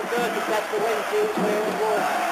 30 sets for win, 2-2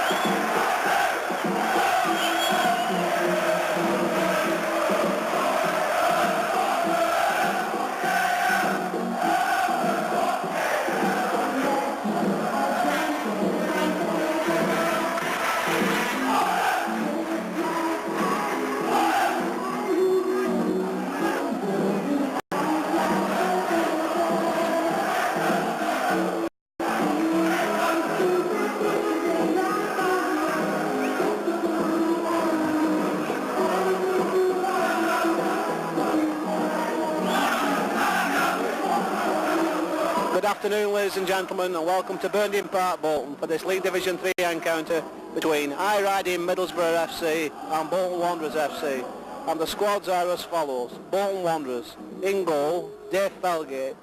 Good afternoon, ladies and gentlemen, and welcome to Burnden Park, Bolton, for this League Division 3 encounter between high-riding Middlesbrough FC and Bolton Wanderers FC. And the squads are as follows: Bolton Wanderers, in goal, Dave Felgate;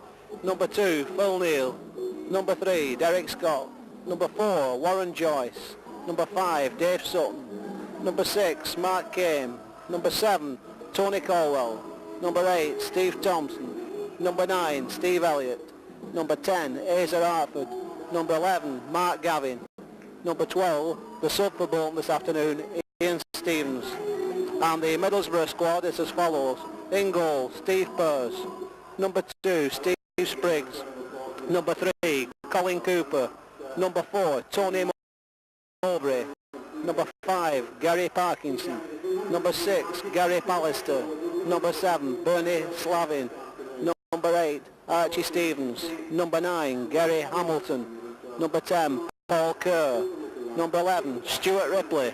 number 2, Phil Neal; number 3, Derek Scott; number 4, Warren Joyce; number 5, Dave Sutton; number 6, Mark Kane; number 7, Tony Colwell; number 8, Steve Thompson; number 9, Steve Elliott; number 10, Azer Hartford; number 11, Mark Gavin; number 12, the sub for Bolton this afternoon, Ian Stevens. And the Middlesbrough squad is as follows: in goal, Steve Pearce; number 2, Steve Spriggs; number 3, Colin Cooper; number 4, Tony Mowbray; number 5, Gary Parkinson; number 6, Gary Pallister; number 7, Bernie Slavin; number 8, Archie Stevens; number 9, Gary Hamilton; number 10, Paul Kerr; number 11, Stuart Ripley;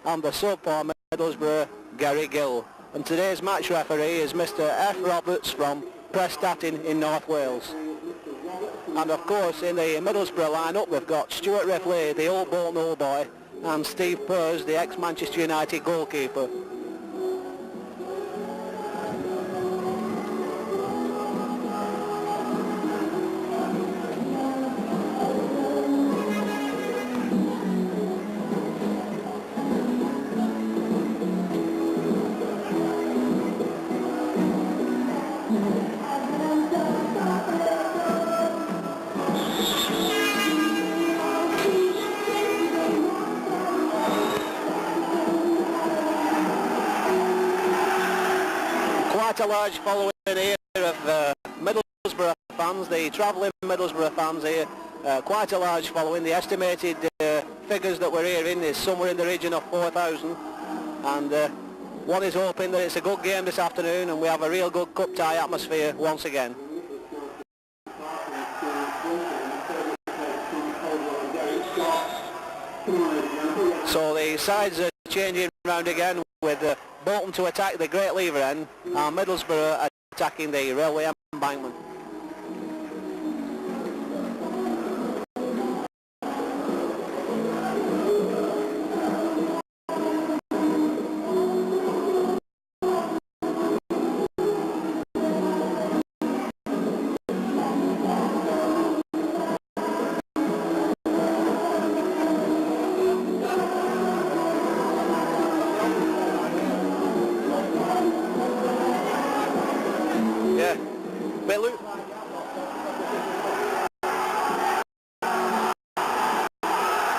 and the sub for Middlesbrough, Gary Gill. And today's match referee is Mr. F. Roberts from Prestatyn in North Wales. And of course in the Middlesbrough lineup we've got Stuart Ripley, the old Bolton old boy, and Steve Pearce, the ex-Manchester United goalkeeper. Quite a large following here of Middlesbrough fans, the travelling Middlesbrough fans here. Quite a large following. The estimated figures that we're hearing is somewhere in the region of 4,000, and one is hoping that it's a good game this afternoon and we have a real good cup tie atmosphere once again. So the sides are changing round again, with Bolton to attack the Great Lever end and Middlesbrough attacking the railway embankment.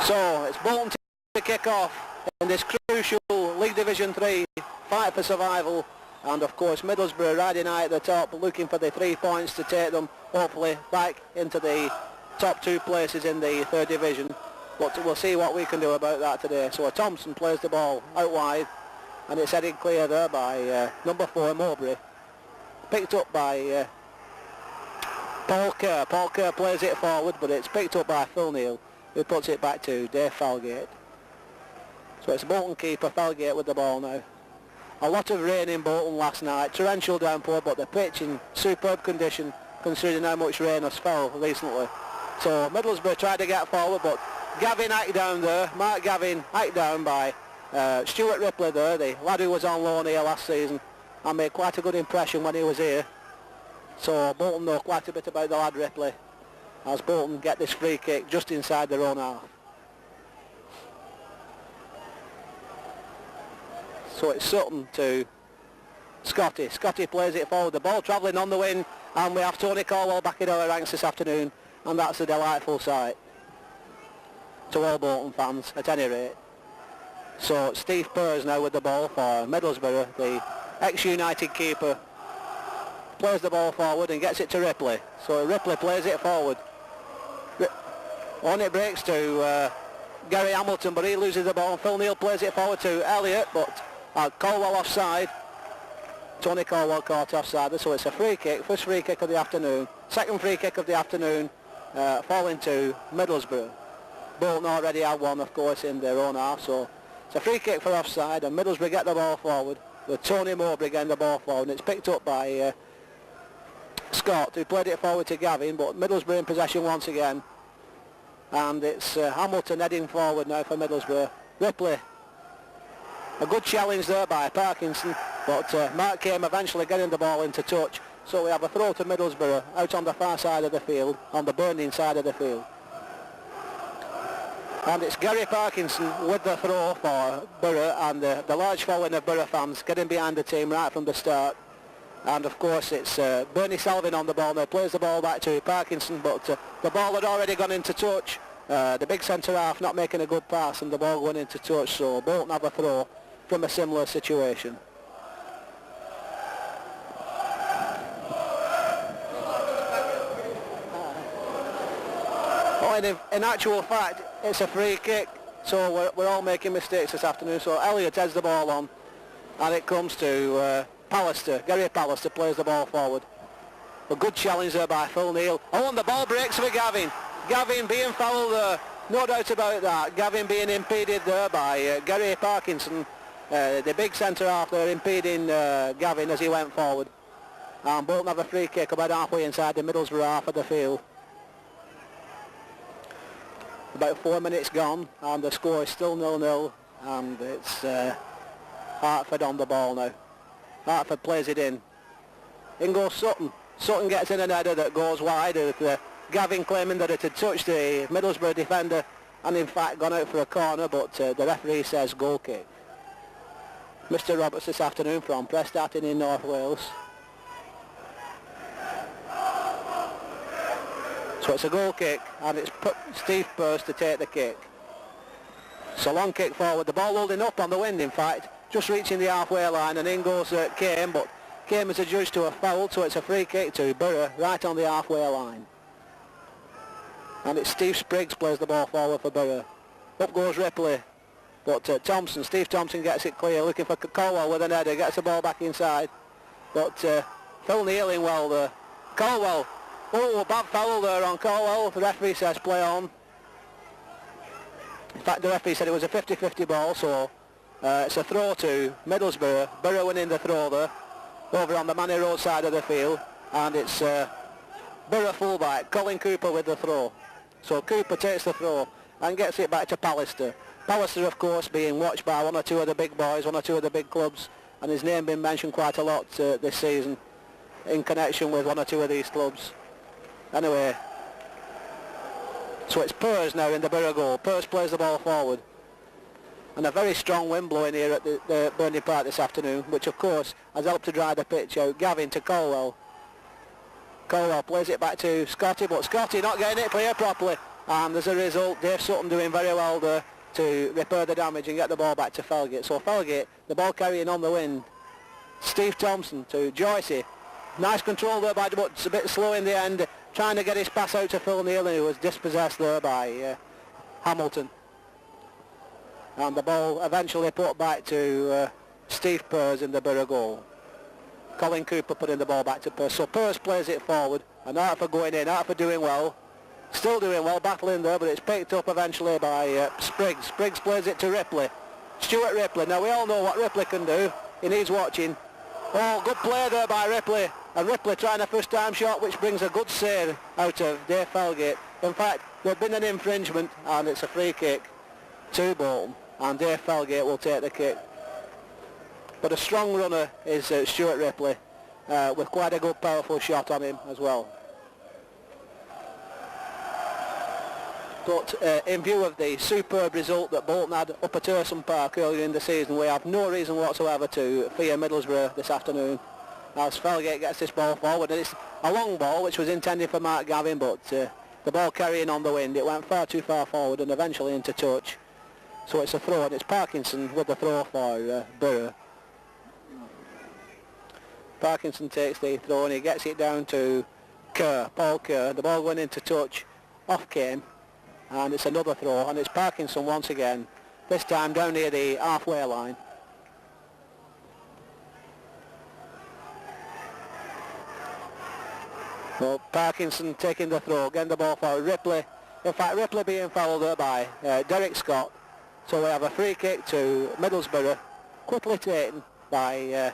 So it's Bolton to kick off in this crucial League Division 3 fight for survival, and of course Middlesbrough riding high at the top, looking for the 3 points to take them hopefully back into the top 2 places in the 3rd division. But we'll see what we can do about that today. So Thompson plays the ball out wide and it's headed clear there by number 4 Mowbray, picked up by Paul Kerr. Paul Kerr plays it forward, but it's picked up by Phil Neal, who puts it back to Dave Felgate. So it's Bolton keeper Felgate with the ball now. A lot of rain in Bolton last night, torrential downpour, but the pitch in superb condition considering how much rain has fell recently. So Middlesbrough tried to get forward, but Gavin hacked down there, Mark Gavin hacked down by Stuart Ripley there, the lad who was on loan here last season and made quite a good impression when he was here. So Bolton know quite a bit about the lad Ripley, as Bolton get this free kick just inside their own half. So it's Sutton to Scotty. Scotty plays it forward, the ball travelling on the wing, and we have Tony Colwell back in our ranks this afternoon, and that's a delightful sight. to all Bolton fans at any rate. So Steve Purrs now with the ball for Middlesbrough. The ex-United keeper plays the ball forward and gets it to Ripley. So Ripley plays it forward. On it breaks to Gary Hamilton, but he loses the ball, and Phil Neal plays it forward to Elliott, but Colwell offside. Tony Colwell caught offside, so it's a free kick, first free kick of the afternoon, second free kick of the afternoon, falling to Middlesbrough. Bolton already had one, of course, in their own half, so it's a free kick for offside, and Middlesbrough get the ball forward, with Tony Mowbray getting the ball forward, and it's picked up by Scott, who played it forward to Gavin, but Middlesbrough in possession once again. And it's Hamilton heading forward now for Middlesbrough. Ripley, a good challenge there by Parkinson, but Mark Kame eventually getting the ball into touch. So we have a throw to Middlesbrough out on the far side of the field, on the Burnden side of the field. And it's Gary Parkinson with the throw for Borough, and the large following of Borough fans getting behind the team right from the start. And of course it's Bernie Selvin on the ball now, plays the ball back to Parkinson, but the ball had already gone into touch. The big centre half not making a good pass, and the ball going into touch, so Bolton have a throw from a similar situation. Oh, in actual fact, it's a free kick, so we're all making mistakes this afternoon. So Elliott heads the ball on, and it comes to Pallister. Gary Pallister plays the ball forward. A good challenge there by Phil Neal. Oh, and the ball breaks for Gavin. Gavin being fouled there, no doubt about that. Gavin being impeded there by Gary Parkinson, the big centre half there, impeding Gavin as he went forward. And Bolton have a free kick about halfway inside the Middlesbrough half of the field. About 4 minutes gone, and the score is still 0-0, and it's Hartford on the ball now. Hartford plays it in. In goes Sutton. Sutton gets in an header that goes wide. Gavin claiming that it had touched the Middlesbrough defender and in fact gone out for a corner, but the referee says goal kick. Mr Roberts this afternoon from Prestatyn in North Wales. So it's a goal kick, and it's put Steve Purrs to take the kick. So long kick forward, the ball holding up on the wind in fact, just reaching the halfway line, and in goes Kame, but Kame is adjudged to a foul, so it's a free kick to Borough right on the halfway line. And it's Steve Spriggs plays the ball forward for Borough. Up goes Ripley, but Steve Thompson gets it clear, looking for Colwell with an header, gets the ball back inside. But Phil Neal in well there. Colwell, oh, bad foul there on Colwell, the referee says play on. In fact, the referee said it was a 50-50 ball, so it's a throw to Middlesbrough. Borough winning the throw there, over on the Manny Road side of the field, and it's Borough fullback, Colin Cooper with the throw. So Cooper takes the throw and gets it back to Pallister. Pallister, of course, being watched by one or two of the big boys, one or two of the big clubs, and his name been mentioned quite a lot this season in connection with one or two of these clubs. Anyway, so it's Purrs now in the Borough goal. Purrs plays the ball forward. And a very strong wind blowing here at the Burnden Park this afternoon, which of course has helped to dry the pitch out. Gavin to Colwell. Colwell plays it back to Scotty, but Scotty not getting it clear properly, and as a result Dave Sutton doing very well there to repair the damage and get the ball back to Felgate. So Felgate, the ball carrying on the wind. Steve Thompson to Joycey. Nice control there by, but it's a bit slow in the end, trying to get his pass out to Phil Neal, who was dispossessed there by Hamilton. And the ball eventually put back to Steve Purrs in the Borough goal. Colin Cooper putting the ball back to Purrs. So Purrs plays it forward, and Hartford going in, Hartford doing well. Still doing well, battling there, but it's picked up eventually by Spriggs. Spriggs plays it to Ripley. Stuart Ripley. Now we all know what Ripley can do. He needs watching. Oh, good play there by Ripley. And Ripley trying a first time shot, which brings a good save out of Dave Felgate. In fact, there's been an infringement, and it's a free kick to Bolton, and Dave Felgate will take the kick. But a strong runner is Stuart Ripley, with quite a good powerful shot on him as well. But in view of the superb result that Bolton had up at Burnden Park earlier in the season, we have no reason whatsoever to fear Middlesbrough this afternoon, as Felgate gets this ball forward. And it's a long ball which was intended for Mark Gavin, but The ball carrying on the wind, it went far too far forward and eventually into touch. So it's a throw, and it's Parkinson with the throw for Borough. Parkinson takes the throw and he gets it down to Kerr, Paul Kerr. The ball went into touch, off came, and it's another throw, and it's Parkinson once again, this time down near the halfway line. Well, Parkinson taking the throw, getting the ball forward. Ripley, in fact Ripley being fouled by Derek Scott. So we have a free kick to Middlesbrough, quickly taken by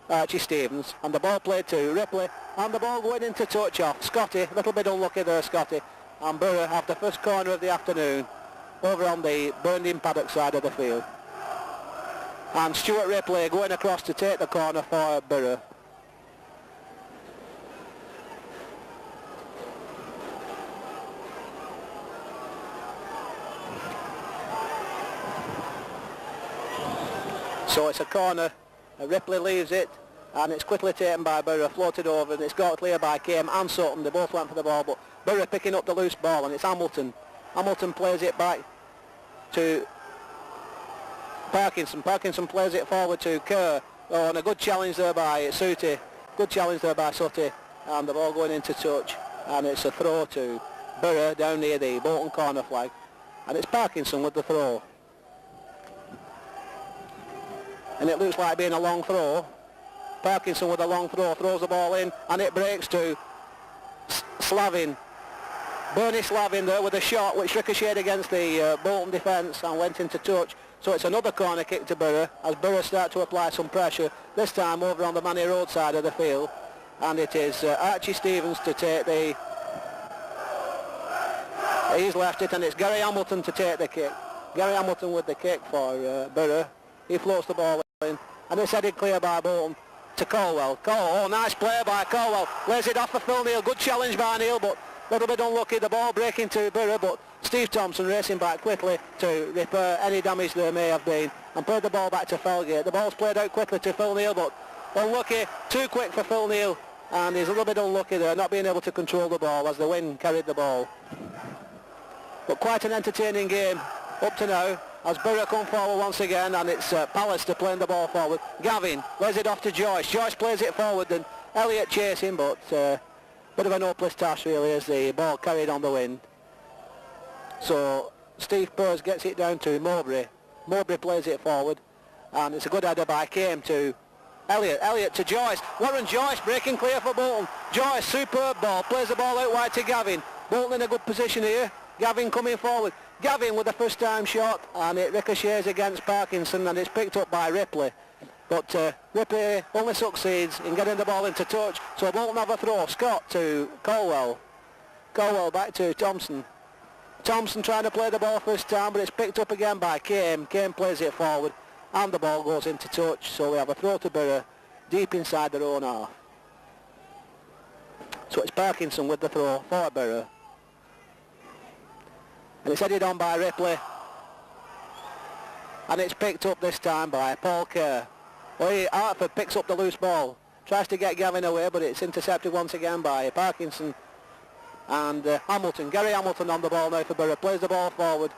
Archie Stevens, and the ball played to Ripley, and the ball going into touch off Scotty, a little bit unlucky there Scotty, and Borough have the first corner of the afternoon over on the Burnden Paddock side of the field. And Stuart Ripley going across to take the corner for Borough. So it's a corner, Ripley leaves it, and it's quickly taken by Borough, floated over, and it's got clear by Came and Sutton. They both went for the ball, but Borough picking up the loose ball, and it's Hamilton. Hamilton plays it back to Parkinson. Parkinson plays it forward to Kerr. Oh, and a good challenge there by Sooty. Good challenge there by Sooty, and the ball going into touch, and it's a throw to Borough down near the Bolton corner flag, and it's Parkinson with the throw. And it looks like being a long throw. Parkinson with a long throw, throws the ball in, and it breaks to Slavin. Bernie Slavin there with a shot which ricocheted against the Bolton defence and went into touch. So it's another corner kick to Borough as Borough start to apply some pressure, this time over on the Manny Road side of the field. And it is Archie Stevens to take the... He's left it, and it's Gary Hamilton to take the kick. Gary Hamilton with the kick for Borough. He floats the ball in, and it's headed clear by Bolton to Colwell. Oh, nice play by Colwell. Lays it off for Phil Neal. Good challenge by Neal, but a little bit unlucky. The ball breaking to Borough, but Steve Thompson racing back quickly to repair any damage there may have been, and played the ball back to Felgate. The ball's played out quickly to Phil Neal, but unlucky. Too quick for Phil Neal, and he's a little bit unlucky there, not being able to control the ball as the wind carried the ball. But quite an entertaining game up to now, as Borough come forward once again, and it's Pallister playing the ball forward. Gavin lays it off to Joyce. Joyce plays it forward, and Elliott chasing, but bit of an hopeless task really as the ball carried on the wind. So Steve Pearce gets it down to Mowbray. Mowbray plays it forward, and it's a good header by Came to Elliott. Elliott to Joyce. Warren Joyce breaking clear for Bolton. Joyce, superb ball, plays the ball out wide to Gavin. Bolton in a good position here. Gavin coming forward. Gavin with the first time shot, and it ricochets against Parkinson, and it's picked up by Ripley. But Ripley only succeeds in getting the ball into touch, so Bolton have a throw. Scott to Colwell. Colwell back to Thompson. Thompson trying to play the ball first time, but it's picked up again by Came. Came plays it forward, and the ball goes into touch, so we have a throw to Borough deep inside their own half. So it's Parkinson with the throw for Borough. And it's headed on by Ripley, and it's picked up this time by Paul Kerr. Well, Hartford picks up the loose ball, tries to get Gavin away, but it's intercepted once again by Parkinson and Hamilton. Gary Hamilton on the ball now for Borough, plays the ball forward,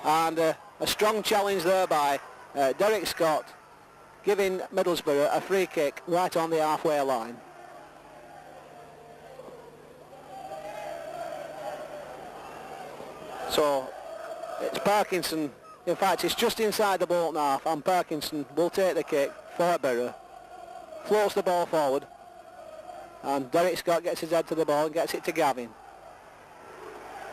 and a strong challenge there by Derek Scott, giving Middlesbrough a free kick right on the halfway line. So it's Parkinson, in fact it's just inside the Bolton half, and Parkinson will take the kick for Borough. Floats the ball forward, and Derek Scott gets his head to the ball and gets it to Gavin.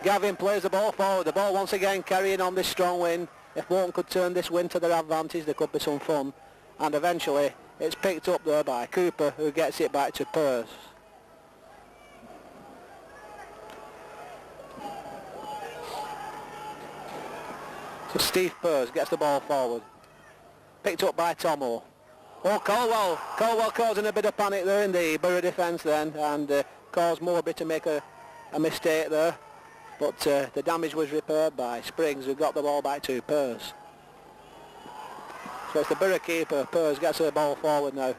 Gavin plays the ball forward, the ball once again carrying on this strong wind. If Bolton could turn this wind to their advantage, there could be some fun. And eventually it's picked up there by Cooper, who gets it back to Pearce. So Steve Pearce gets the ball forward. Picked up by Tomo. Oh, Colwell. Colwell causing a bit of panic there in the Borough defence then, and caused Mowbray to make a mistake there. But the damage was repaired by Spriggs, who got the ball back to Pearce. So it's the Borough keeper. Pearce gets the ball forward now.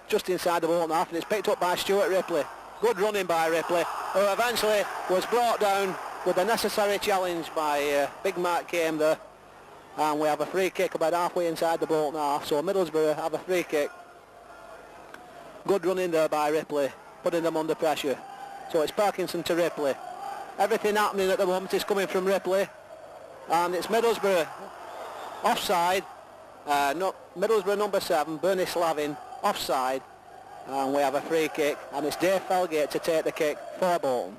Just inside the Bolton half, and it's picked up by Stuart Ripley. Good running by Ripley, who eventually was brought down with the necessary challenge by Big Mark came there. And we have a free kick about halfway inside the Bolton half, so Middlesbrough have a free kick. Good running there by Ripley, putting them under pressure. So it's Parkinson to Ripley. Everything happening at the moment is coming from Ripley. And it's Middlesbrough offside. Middlesbrough number 7, Bernie Slavin, offside. And we have a free kick. And it's Dave Felgate to take the kick for Bolton.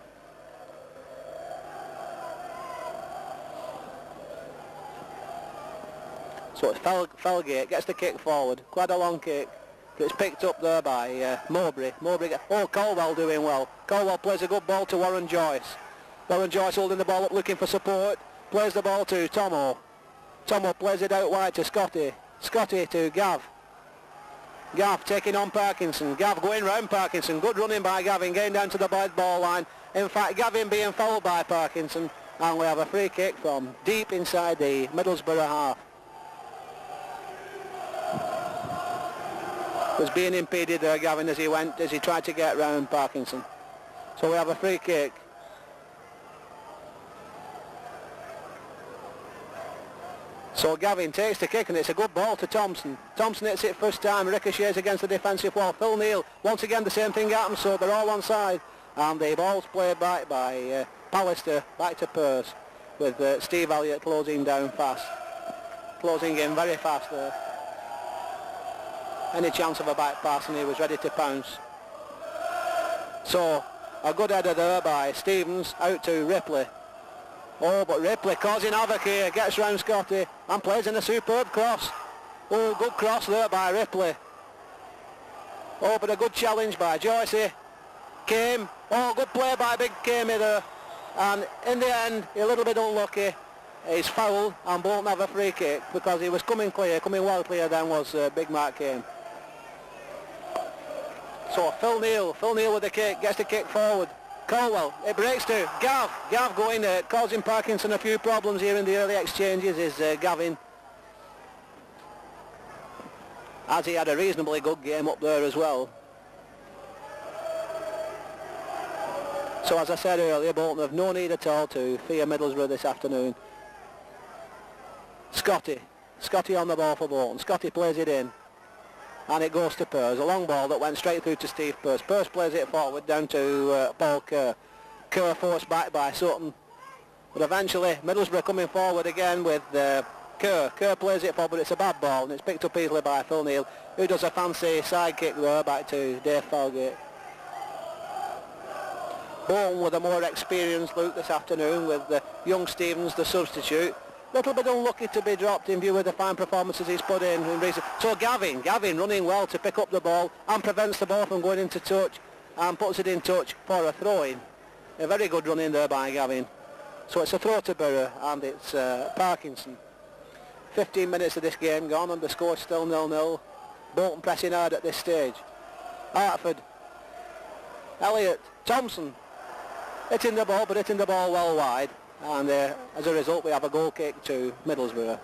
So it's Felgate gets the kick forward. Quite a long kick. It's picked up there by Mowbray. Colwell doing well. Colwell plays a good ball to Warren Joyce. Warren Joyce holding the ball up, looking for support. Plays the ball to Tomo. Tomo plays it out wide to Scotty. Scotty to Gav. Gav taking on Parkinson. Gav going round Parkinson. Good running by Gavin, getting down to the ball line. In fact, Gavin being fouled by Parkinson. And we have a free kick from deep inside the Middlesbrough half. Was being impeded there, Gavin, as he tried to get round Parkinson. So we have a free kick. So Gavin takes the kick and it's a good ball to Thompson. Thompson hits it first time, ricochets against the defensive wall. Phil Neal, once again the same thing happens, so they're all on side. And the ball's played back by Pallister, back to Pearce, with Steve Elliott closing down fast. Closing in very fast there. Any chance of a back pass and he was ready to pounce. So a good header there by Stevens, out to Ripley. Oh, but Ripley causing havoc here, gets round Scotty and plays in a superb cross. Oh, good cross there by Ripley. Oh, but a good challenge by Joycey. Came. Oh, good play by Big Camey there. And in the end, a little bit unlucky. He's fouled and Bolton have a free kick because he was coming well clear then was Big Mark Came. So Phil Neal with the kick, gets the kick forward. Colwell, it breaks to Gav. Gav going there, causing Parkinson a few problems here in the early exchanges is Gavin. As he had a reasonably good game up there as well. So as I said earlier, Bolton have no need at all to fear Middlesbrough this afternoon. Scotty on the ball for Bolton. Scotty plays it in. And it goes to Pearce, a long ball that went straight through to Steve Pearce. Pearce plays it forward down to Paul Kerr. Kerr forced back by Sutton. But eventually Middlesbrough coming forward again with Kerr. Kerr plays it forward, but it's a bad ball and it's picked up easily by Phil Neal, who does a fancy side kick there back to Dave Felgate. Bolton with a more experienced look this afternoon with young Stevens, the substitute. Little bit unlucky to be dropped in view of the fine performances he's put in recent. So Gavin running well to pick up the ball and prevents the ball from going into touch and puts it in touch for a throw-in. A very good run in there by Gavin. So it's a throw to Borough and it's Parkinson. 15 minutes of this game gone and the score still 0-0. Bolton pressing hard at this stage. Hartford, Elliott, Thompson hitting the ball, but hitting the ball well wide. And as a result we have a goal kick to Middlesbrough.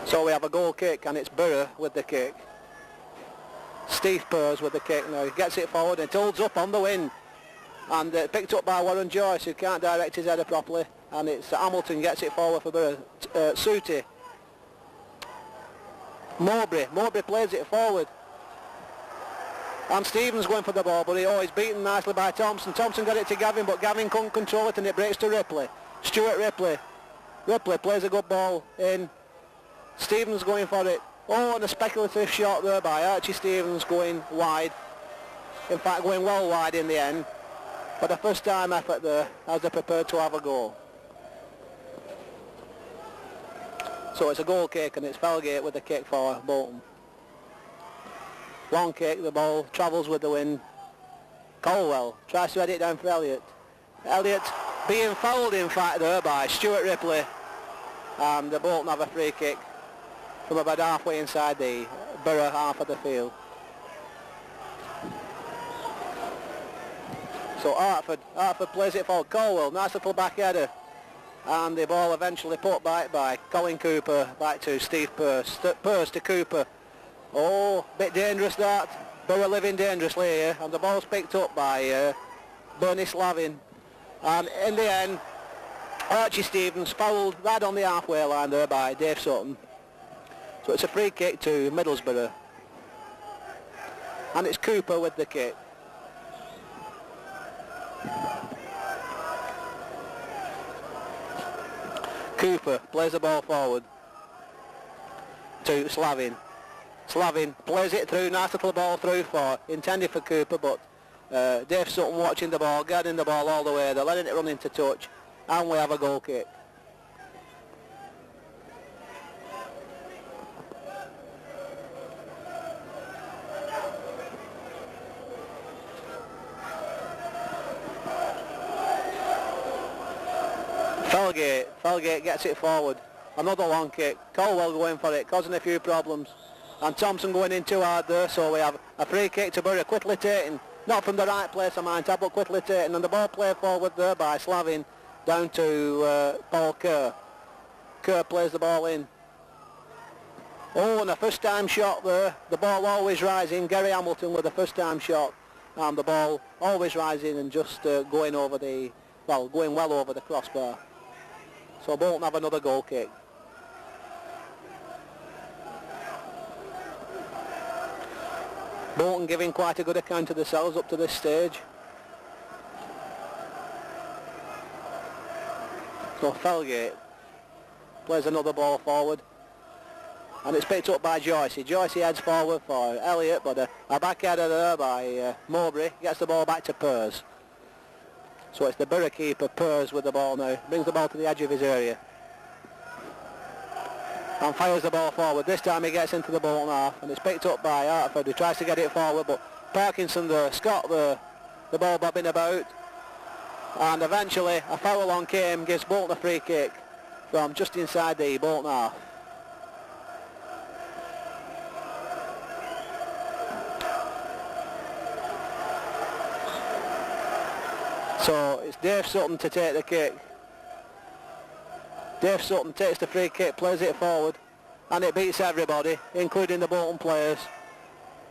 So we have a goal kick and it's Borough with the kick. Steve Pearce with the kick now. He gets it forward and it holds up on the wing. And picked up by Warren Joyce, who can't direct his header properly. And it's Hamilton gets it forward for Borough. Sooty. Mowbray plays it forward. And Stevens going for the ball, but he's beaten nicely by Thompson. Thompson got it to Gavin, but Gavin couldn't control it and it breaks to Ripley. Stuart Ripley. Ripley plays a good ball in. Stevens going for it. Oh, and a speculative shot there by Archie Stevens going wide. In fact, going well wide in the end. But a first time effort there as they're prepared to have a goal. So it's a goal kick and it's Felgate with the kick for Bolton. Long kick, the ball travels with the wind. Colwell tries to head it down for Elliott. Elliott being fouled in fact there by Stuart Ripley. And the Bolton have a free kick from about halfway inside the Borough half of the field. So Hartford plays it forward. Colwell, nice little back header. And the ball eventually put back by Colin Cooper, back to Steve Pearce. Pearce to Cooper. Oh, bit dangerous that. Borough living dangerously here. And the ball's picked up by Bernie Slavin. And in the end, Archie Stevens fouled right on the halfway line there by Dave Sutton. So it's a free kick to Middlesbrough. And it's Cooper with the kick. Cooper plays the ball forward to Slavin. Slavin plays it through, nice little ball through intended for Cooper, but Dave Sutton watching the ball, guarding the ball all the way, they're letting it run into touch, and we have a goal kick. Felgate gets it forward. Another long kick. Colwell going for it, causing a few problems. And Thompson going in too hard there, so we have a free kick to Borough, quickly taken. Not from the right place, I might add, but quickly taken. And the ball played forward there by Slavin down to Paul Kerr. Kerr plays the ball in. Oh, and a first-time shot there. The ball always rising. Gary Hamilton with a first-time shot. And the ball always rising and just going well over the crossbar. So Bolton have another goal kick. Bolton giving quite a good account of themselves up to this stage. So Felgate plays another ball forward. And it's picked up by Joycey. Joycey heads forward for Elliott, but a back header there by Mowbray. Gets the ball back to Pearce. So it's the Borough keeper, Pearce, with the ball now. Brings the ball to the edge of his area. And fires the ball forward. This time he gets into the Bolton half, and it's picked up by Hartford, who tries to get it forward, but Parkinson there, Scott there, the ball bobbing about. And eventually a foul on Came gives Bolton a free kick from just inside the Bolton half. So it's Dave Sutton to take the kick. Dave Sutton takes the free kick, plays it forward, and it beats everybody, including the Bolton players.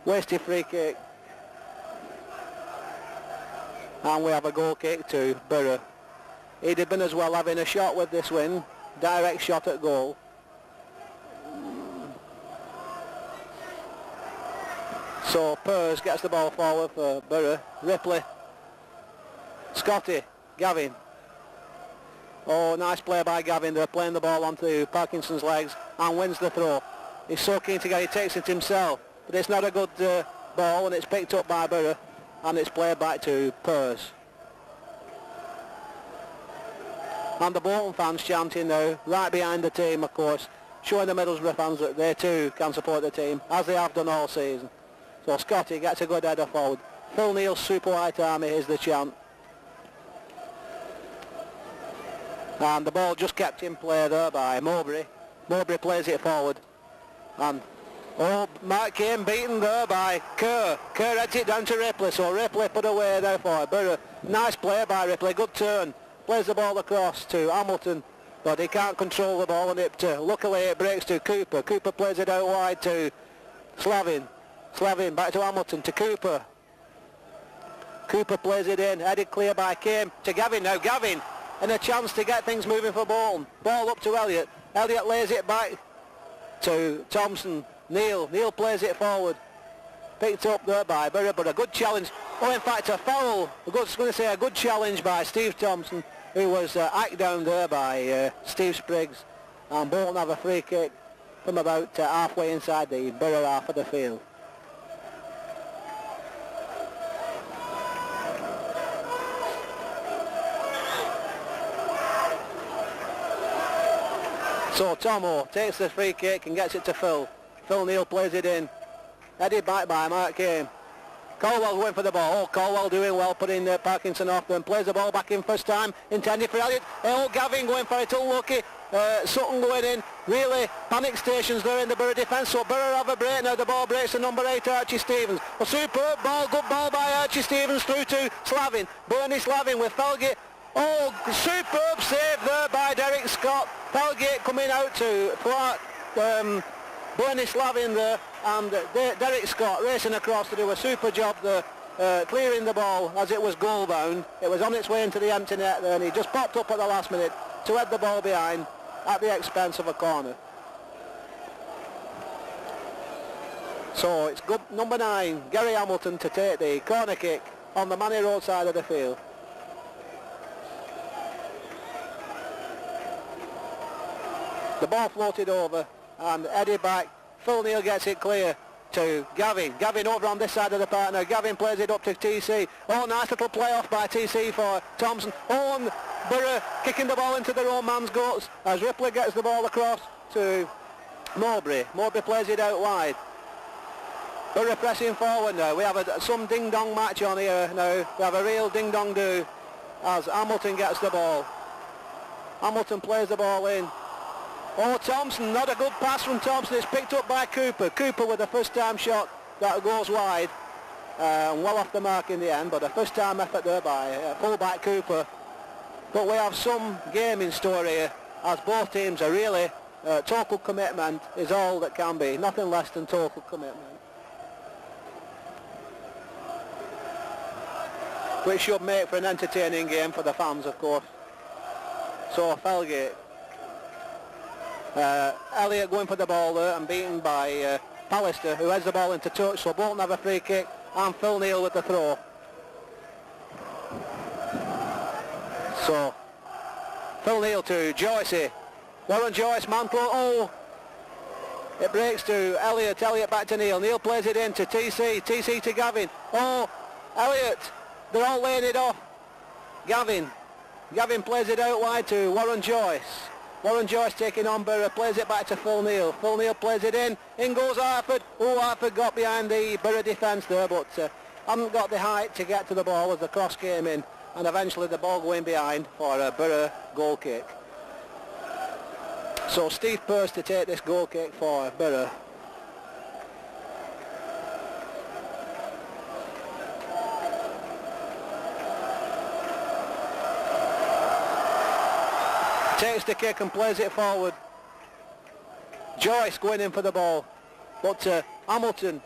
Wasted free kick. And we have a goal kick to Borough. He'd have been as well having a shot with this win, direct shot at goal. So Pearce gets the ball forward for Borough. Ripley. Scotty, Gavin. Oh, nice play by Gavin. They're playing the ball onto Parkinson's legs and wins the throw. He's so keen to get it, he takes it himself. But it's not a good ball, and it's picked up by Borough, and it's played back to Pearce. And the Bolton fans chanting now, right behind the team, of course, showing the Middlesbrough fans that they too can support the team, as they have done all season. So Scotty gets a good header forward. Phil Neal's Super White Army is the chant. And the ball just kept in play there by Mowbray. Mowbray plays it forward. And, Mark Kane beaten there by Kerr. Kerr heads it down to Ripley, so Ripley put away there for Borough. Nice play by Ripley, good turn. Plays the ball across to Hamilton, but he can't control the ball, and luckily it breaks to Cooper. Cooper plays it out wide to Slavin. Slavin back to Hamilton, to Cooper. Cooper plays it in, headed clear by Kane to Gavin now. Gavin, and a chance to get things moving for Bolton. Ball up to Elliott. Elliott lays it back to Thompson. Neil plays it forward. Picked up there by Borough, but a good challenge. Oh, in fact, a foul. I was going to say a good challenge by Steve Thompson, who was hacked down there by Steve Spriggs. And Bolton have a free kick from about halfway inside the Borough half of the field. So Tomo takes the free kick and gets it to Phil. Phil Neal plays it in. Headed back by Mark Kane. Colwell going for the ball. Oh, Colwell doing well, putting Parkinson off them. Plays the ball back in first time. Intended for Elliott. Oh, Gavin going for it. Unlucky. Sutton going in, really panic stations there in the Borough defence, so Borough have a break now. The ball breaks to number 8, Archie Stevens. A superb ball, good ball by Archie Stevens through to Slavin. Bernie Slavin with Felgate. Oh, superb save there by Derek Scott. Felgate coming out to Clark, Bernie Slavin there, and Derek Scott racing across to do a super job there, clearing the ball as it was goal bound. It was on its way into the empty net there, and he just popped up at the last minute to head the ball behind at the expense of a corner. So it's good, number 9, Gary Hamilton, to take the corner kick on the Manny Road side of the field. The ball floated over and headed back. Phil Neal gets it clear to Gavin. Gavin over on this side of the park now. Gavin plays it up to TC. Oh, nice little play off by TC for Thompson. Oh, and Borough kicking the ball into their own man's guts as Ripley gets the ball across to Mowbray. Mowbray plays it out wide. Borough pressing forward now. We have some ding-dong match on here now. We have a real ding-dong-do as Hamilton gets the ball. Hamilton plays the ball in. Oh, Thompson, not a good pass from Thompson. It's picked up by Cooper. Cooper with a first-time shot that goes wide. Well off the mark in the end, but a first-time effort there by full-back Cooper. But we have some game in store here, as both teams are really, total commitment is all that can be. Nothing less than total commitment. Which should make for an entertaining game for the fans, of course. So, Felgate. Elliott going for the ball there and beaten by Pallister, who heads the ball into touch, so Bolton have a free kick, and Phil Neal with the throw. So Phil Neal to Joycey. Warren Joyce, man close. Oh, it breaks to Elliott. Elliott back to Neal. Neal plays it in to TC. TC to Gavin. Oh, Elliott. They're all laying it off. Gavin plays it out wide to Warren Joyce. Warren Joyce taking on Borough, plays it back to Phil Neal. Phil Neal plays it in. In goes Harford. Oh, Harford got behind the Borough defence there, but hadn't got the height to get to the ball as the cross came in. And eventually the ball going behind for a Borough goal kick. So Steve Pearce to take this goal kick for Borough. Takes the kick and plays it forward. Joyce going in for the ball. But Hamilton,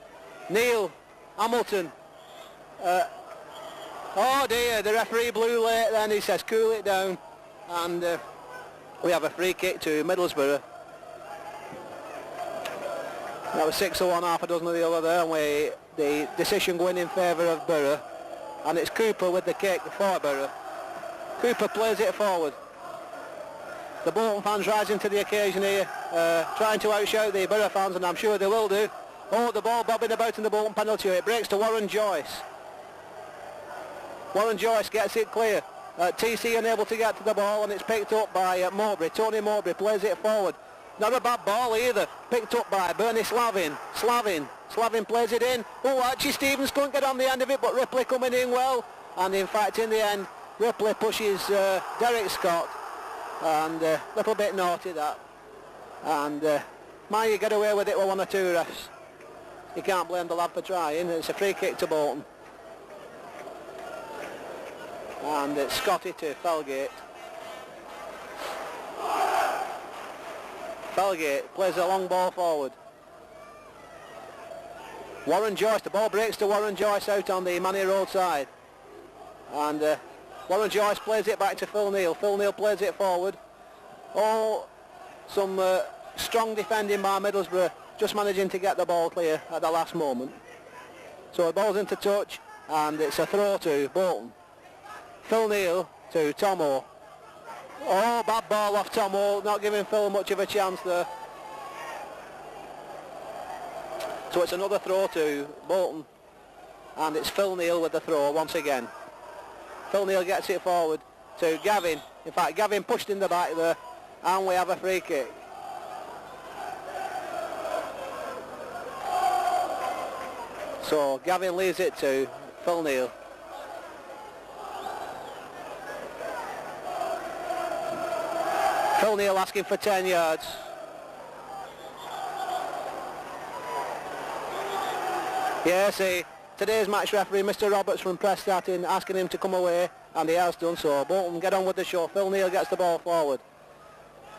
Neal, Hamilton. Oh dear, the referee blew late then. He says cool it down. And we have a free kick to Middlesbrough. That was 6 of one, half a dozen of the other there. And the decision going in favour of Borough. And it's Cooper with the kick for Borough. Cooper plays it forward. The Bolton fans rising to the occasion here, trying to outshout the Borough fans, and I'm sure they will do. Oh, the ball bobbing about in the Bolton penalty area. It breaks to Warren Joyce. Warren Joyce gets it clear. TC unable to get to the ball, and it's picked up by Mowbray. Tony Mowbray plays it forward. Not a bad ball either. Picked up by Bernie Slavin. Slavin plays it in. Oh, Archie Stevens couldn't get on the end of it, but Ripley coming in well. And in fact, in the end, Ripley pushes Derek Scott. And a little bit naughty that. And man, you get away with it with 1 or 2 refs. You can't blame the lad for trying. It's a free kick to Bolton. And it's Scotty to Felgate. Felgate plays a long ball forward. Warren Joyce, the ball breaks to Warren Joyce out on the Manny Road side. And Warren Joyce plays it back to Phil Neal. Phil Neal plays it forward. Oh, some strong defending by Middlesbrough, just managing to get the ball clear at the last moment. So the ball's into touch, and it's a throw to Bolton. Phil Neal to Tomo. Oh, bad ball off Tomo, not giving Phil much of a chance there. So it's another throw to Bolton, and it's Phil Neal with the throw once again. Phil Neal gets it forward to Gavin. In fact, Gavin pushed in the back there, and we have a free kick. So Gavin leaves it to Phil Neal. Phil Neal asking for 10 yards. Yes, today's match referee, Mr. Roberts from Prescott, asking him to come away, and he has done so. Bolton get on with the show. Phil Neal gets the ball forward.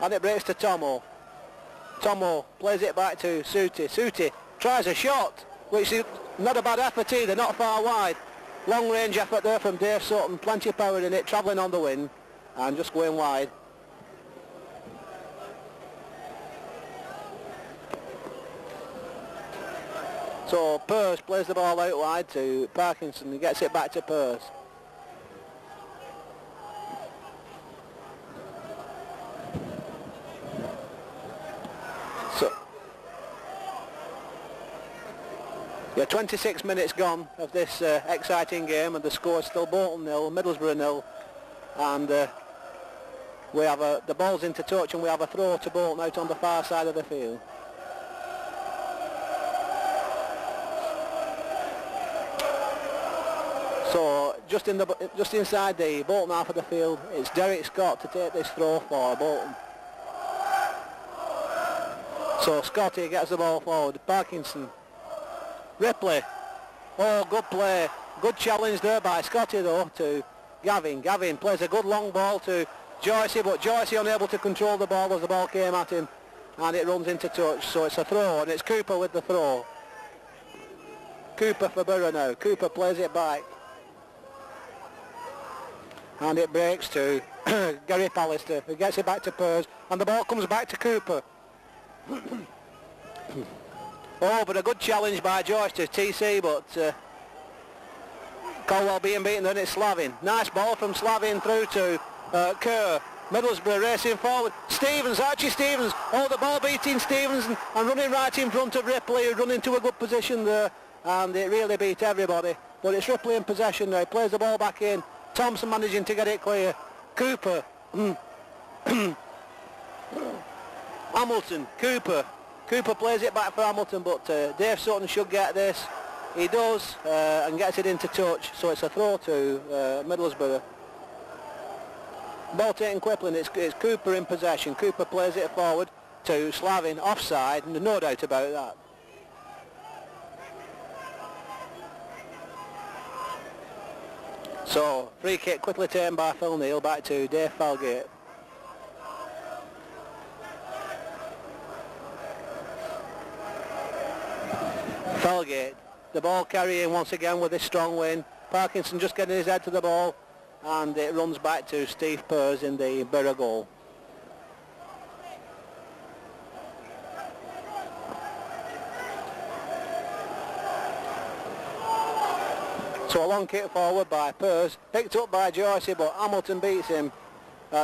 And it breaks to Tomo. Tomo plays it back to Suti. Suti tries a shot, which is not a bad effort either, not far wide. Long range effort there from Dave Sutton, plenty of power in it, travelling on the wing, and just going wide. So Pearce plays the ball out wide to Parkinson. He gets it back to Pearce. So, yeah, 26 minutes gone of this exciting game, and the score is still Bolton 0, Middlesbrough 0, and we have the ball's into touch, and we have a throw to Bolton out on the far side of the field. So just inside the Bolton half of the field, it's Derek Scott to take this throw for Bolton. So Scotty gets the ball forward. Parkinson, Ripley. Oh, good play, good challenge there by Scotty though to Gavin. Gavin plays a good long ball to Joycey, but Joycey unable to control the ball as the ball came at him, and it runs into touch. So it's a throw, and it's Cooper with the throw. Cooper for Borough now. Cooper plays it back. And it breaks to Gary Pallister, who gets it back to Pearce, and the ball comes back to Cooper. Oh, but a good challenge by Joyce to TC, but Colwell being beaten, then it's Slavin. Nice ball from Slavin through to Kerr. Middlesbrough racing forward. Stevens, Archie Stevens. Oh, the ball beating Stevens and running right in front of Ripley, who run into a good position there, and it really beat everybody. But it's Ripley in possession now. He plays the ball back in. Thompson managing to get it clear. Cooper. Hamilton. Cooper. Cooper plays it back for Hamilton, but Dave Sutton should get this. He does, and gets it into touch. So it's a throw to Middlesbrough. Ball taken quickly, and it's Cooper in possession. Cooper plays it forward to Slavin. Offside, no doubt about that. So, free kick quickly taken by Phil Neal back to Dave Falgate. Falgate, the ball carrying once again with this strong win. Parkinson just getting his head to the ball, and it runs back to Steve Pearce in the Borough goal. So a long kick forward by Pearce, picked up by Joycey, but Hamilton beats him.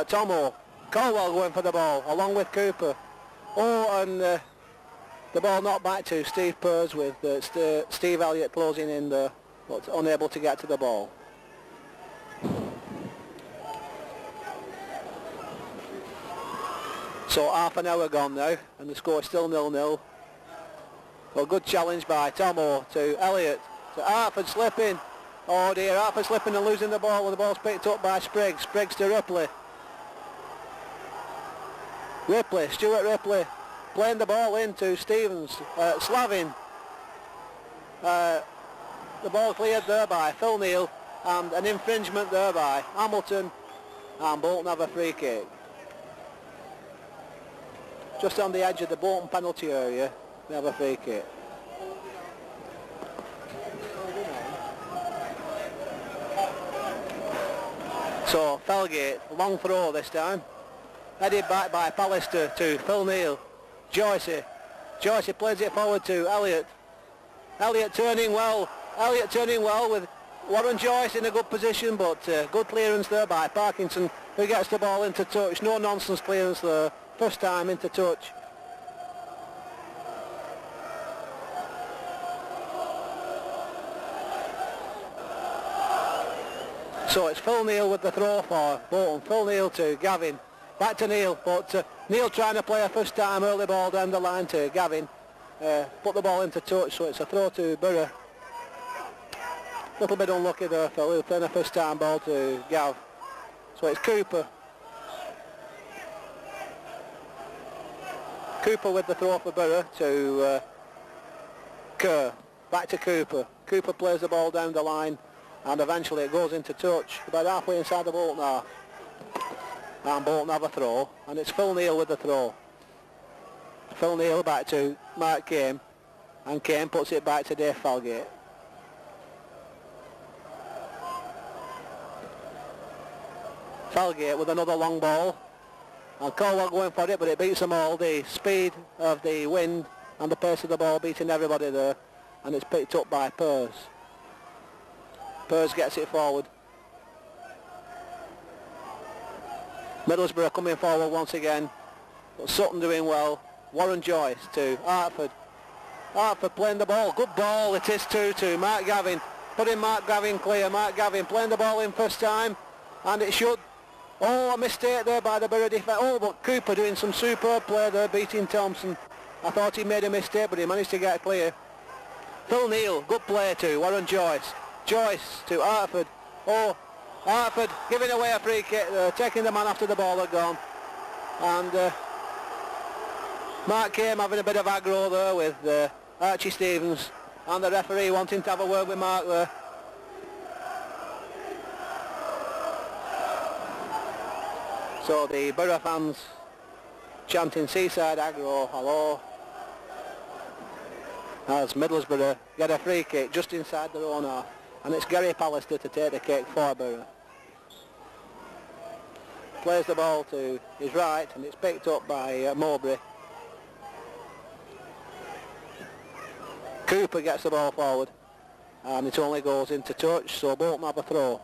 Tomo, Colwell going for the ball, along with Cooper. Oh, and the ball knocked back to Steve Pearce with Steve Elliott closing in there, but unable to get to the ball. So half an hour gone now, and the score is still 0-0. Well, good challenge by Tomo to Elliott, to Hartford slipping. Oh dear, Hartford slipping and losing the ball, the ball's picked up by Spriggs. Spriggs to Ripley. Ripley, Stuart Ripley, playing the ball into Stevens. Slavin. The ball cleared there by Phil Neal, and an infringement there by Hamilton, and Bolton have a free kick. Just on the edge of the Bolton penalty area, they have a free kick. So Felgate, long throw this time, headed back by Pallister to Phil Neal. Joycey plays it forward to Elliott. Elliott turning well with Warren Joyce in a good position, but good clearance there by Parkinson, who gets the ball into touch. No nonsense clearance there, first time into touch. So it's Phil Neal with the throw for Bolton. Phil Neal to Gavin. Back to Neal, but Neal trying to play a first time early ball down the line to Gavin. Put the ball into touch, so it's a throw to Borough. A little bit unlucky there, Phil. He'll play a first time ball to Gav. So it's Cooper. Cooper with the throw for Borough to Kerr. Back to Cooper. Cooper plays the ball down the line and eventually it goes into touch about halfway inside the Bolton half. And Bolton have a throw and it's Phil Neal with the throw. Phil Neal back to Mark Kane and Kane puts it back to Dave Falgate. Falgate with another long ball and Colwell going for it, but it beats them all. The speed of the wind and the pace of the ball beating everybody there, and it's picked up by Purse. Purse gets it forward. Middlesbrough coming forward once again, but Sutton doing well. Warren Joyce to Hartford. Hartford playing the ball. Good ball. It is 2-2. Mark Gavin. Putting Mark Gavin clear. Mark Gavin playing the ball in first time. And it should. Oh, a mistake there by the Borough defence. Oh, but Cooper doing some superb play there, beating Thompson. I thought he made a mistake, but he managed to get clear. Phil Neal. Good play to Warren Joyce. Joyce to Hartford. Oh, Hartford giving away a free kick there, taking the man after the ball had gone. And Mark Kane having a bit of aggro there with Archie Stevens and the referee wanting to have a word with Mark there. So the Borough fans chanting Seaside aggro, hello, as Middlesbrough get a free kick just inside their own half. And it's Gary Pallister to take the kick for Borough. Plays the ball to his right and it's picked up by Mowbray. Cooper gets the ball forward and it only goes into touch, so Bolton have a throw.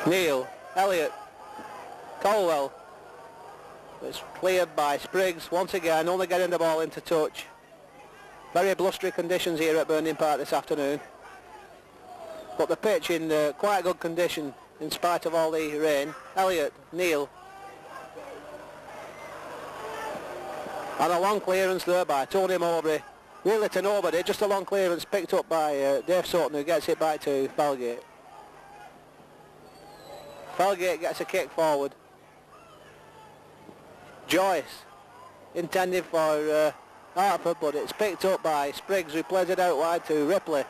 Neal, Elliott, Colwell. It's cleared by Spriggs once again, only getting the ball into touch. Very blustery conditions here at Burnden Park this afternoon, but the pitch in quite good condition in spite of all the rain. Elliott, Neal, and a long clearance there by Tony Mowbray, really to nobody, just a long clearance picked up by Dave Sutton, who gets it back to Falgate. Falgate gets a kick forward. Joyce intended for Hartford, but it's picked up by Spriggs, who plays it out wide to Ripley.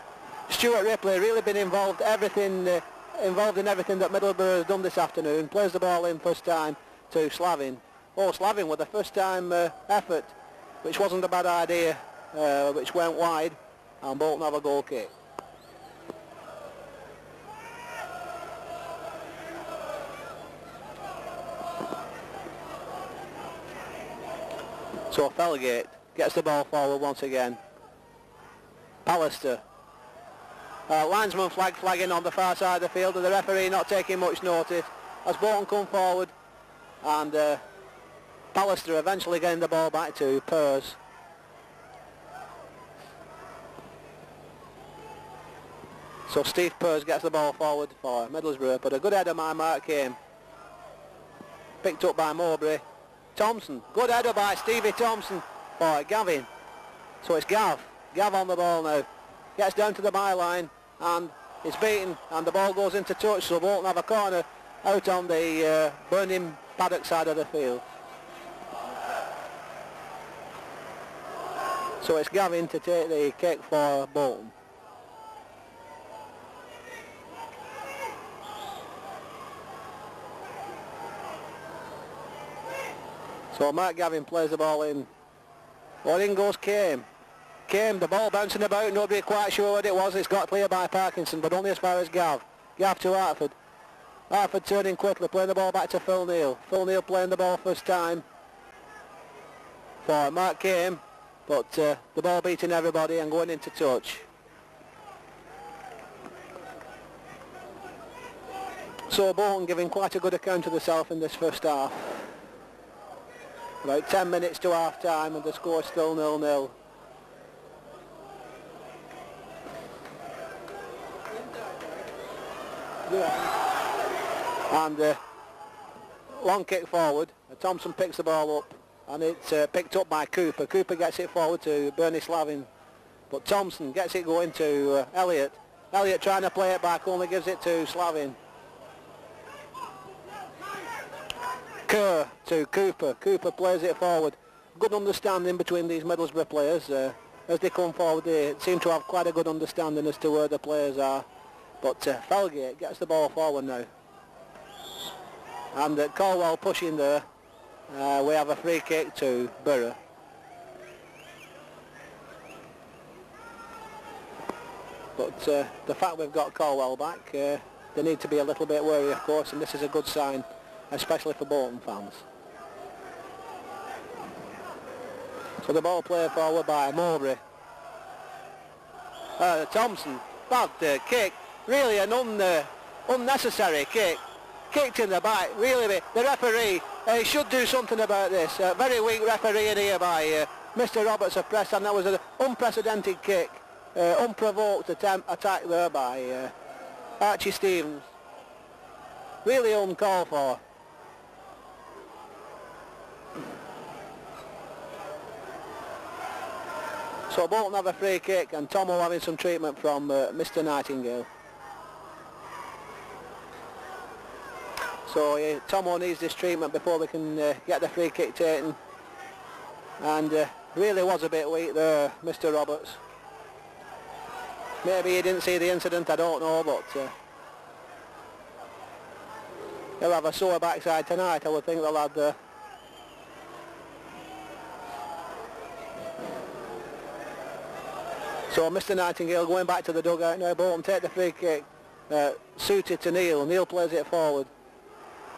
Stuart Ripley really been involved in everything that Middlesbrough has done this afternoon. Plays the ball in first time to Slavin. Oh, Slavin with a first time effort, which wasn't a bad idea, which went wide, and Bolton have a goal kick. So Falgate gets the ball forward once again. Pallister. Linesman flagging on the far side of the field, and the referee not taking much notice as Bolton come forward, and Pallister eventually getting the ball back to Purse. So Steve Purse gets the ball forward for Middlesbrough, but a good header by Mark Kane. Picked up by Mowbray. Thompson, good header by Stevie Thompson for Gavin. So it's Gav on the ball now. Gets down to the byline and it's beaten and the ball goes into touch, so Bolton have a corner out on the Burnden paddock side of the field. So it's Gavin to take the kick for Bolton. So Mark Gavin plays the ball in. Well, in goes Kame. Kame, the ball bouncing about, nobody quite sure what it was. It's got clear by Parkinson, but only as far as Gav. Gav to Hartford. Hartford turning quickly, playing the ball back to Phil Neal. Phil Neal playing the ball first time for Mark Kame, but the ball beating everybody and going into touch. So Bolton giving quite a good account of themselves in this first half. About 10 minutes to half time and the score's still 0-0. And long kick forward. Thompson picks the ball up and it's picked up by Cooper. Cooper gets it forward to Bernie Slavin, but Thompson gets it going to Elliott. Elliott trying to play it back, only gives it to Slavin. Kerr to Cooper. Cooper plays it forward. Good understanding between these Middlesbrough players. As they come forward, they seem to have quite a good understanding as to where the players are. But Felgate gets the ball forward now. And Colwell pushing there. We have a free kick to Borough. But the fact we've got Colwell back, they need to be a little bit wary, of course, and this is a good sign, especially for Bolton fans. So the ball played forward by Mowbray. Thompson, bad kick, really an unnecessary kick. Kicked in the back, really. The referee should do something about this. Very weak refereeing here by Mr. Roberts of Press, and that was an unprecedented kick. Unprovoked attack there by Archie Stevens. Really uncalled for. So Bolton have a free kick, and Tomo having some treatment from Mr. Nightingale. So Tomo needs this treatment before we can get the free kick taken. And really was a bit weak there, Mr. Roberts. Maybe he didn't see the incident, I don't know, but he'll have a sore backside tonight, I would think, the lad there. So Mr. Nightingale going back to the dugout now. Bolton take the free kick. Suited to Neil. Neil plays it forward.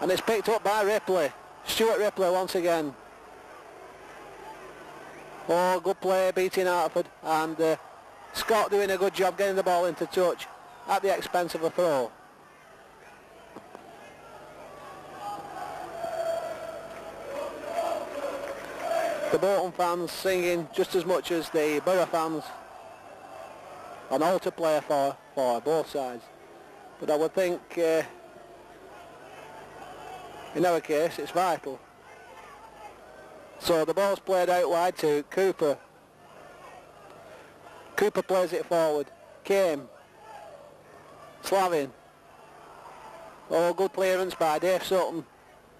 And it's picked up by Ripley. Stuart Ripley once again. Oh, good play, beating Hartford. And Scott doing a good job getting the ball into touch at the expense of a throw. The Bolton fans singing just as much as the Borough fans. An all to play for both sides. But I would think in our case it's vital. So the ball's played out wide to Cooper. Cooper plays it forward. Kame. Slavin. Oh, good clearance by Dave Sutton.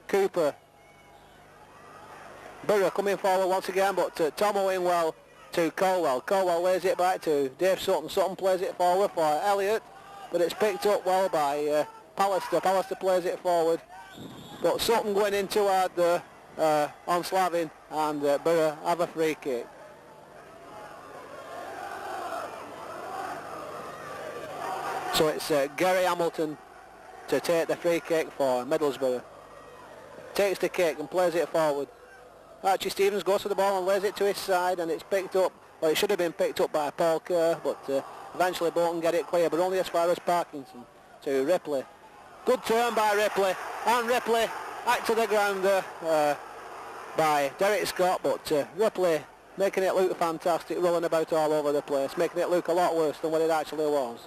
Cooper. Borough coming forward once again, but Tomo in well to Colwell. Colwell lays it back to Dave Sutton. Sutton plays it forward for Elliott, but it's picked up well by Pallister. Pallister plays it forward, but Sutton going in too hard there on Slavin, and Borough have a free kick. So it's Gary Hamilton to take the free kick for Middlesbrough. Takes the kick and plays it forward. Archie Stevens goes for the ball and lays it to his side, and it's picked up, well, it should have been picked up by Paul Kerr, but eventually Bolton get it clear, but only as far as Parkinson to Ripley. Good turn by Ripley, and Ripley back to the ground by Derek Scott, but Ripley making it look fantastic, rolling about all over the place, making it look a lot worse than what it actually was.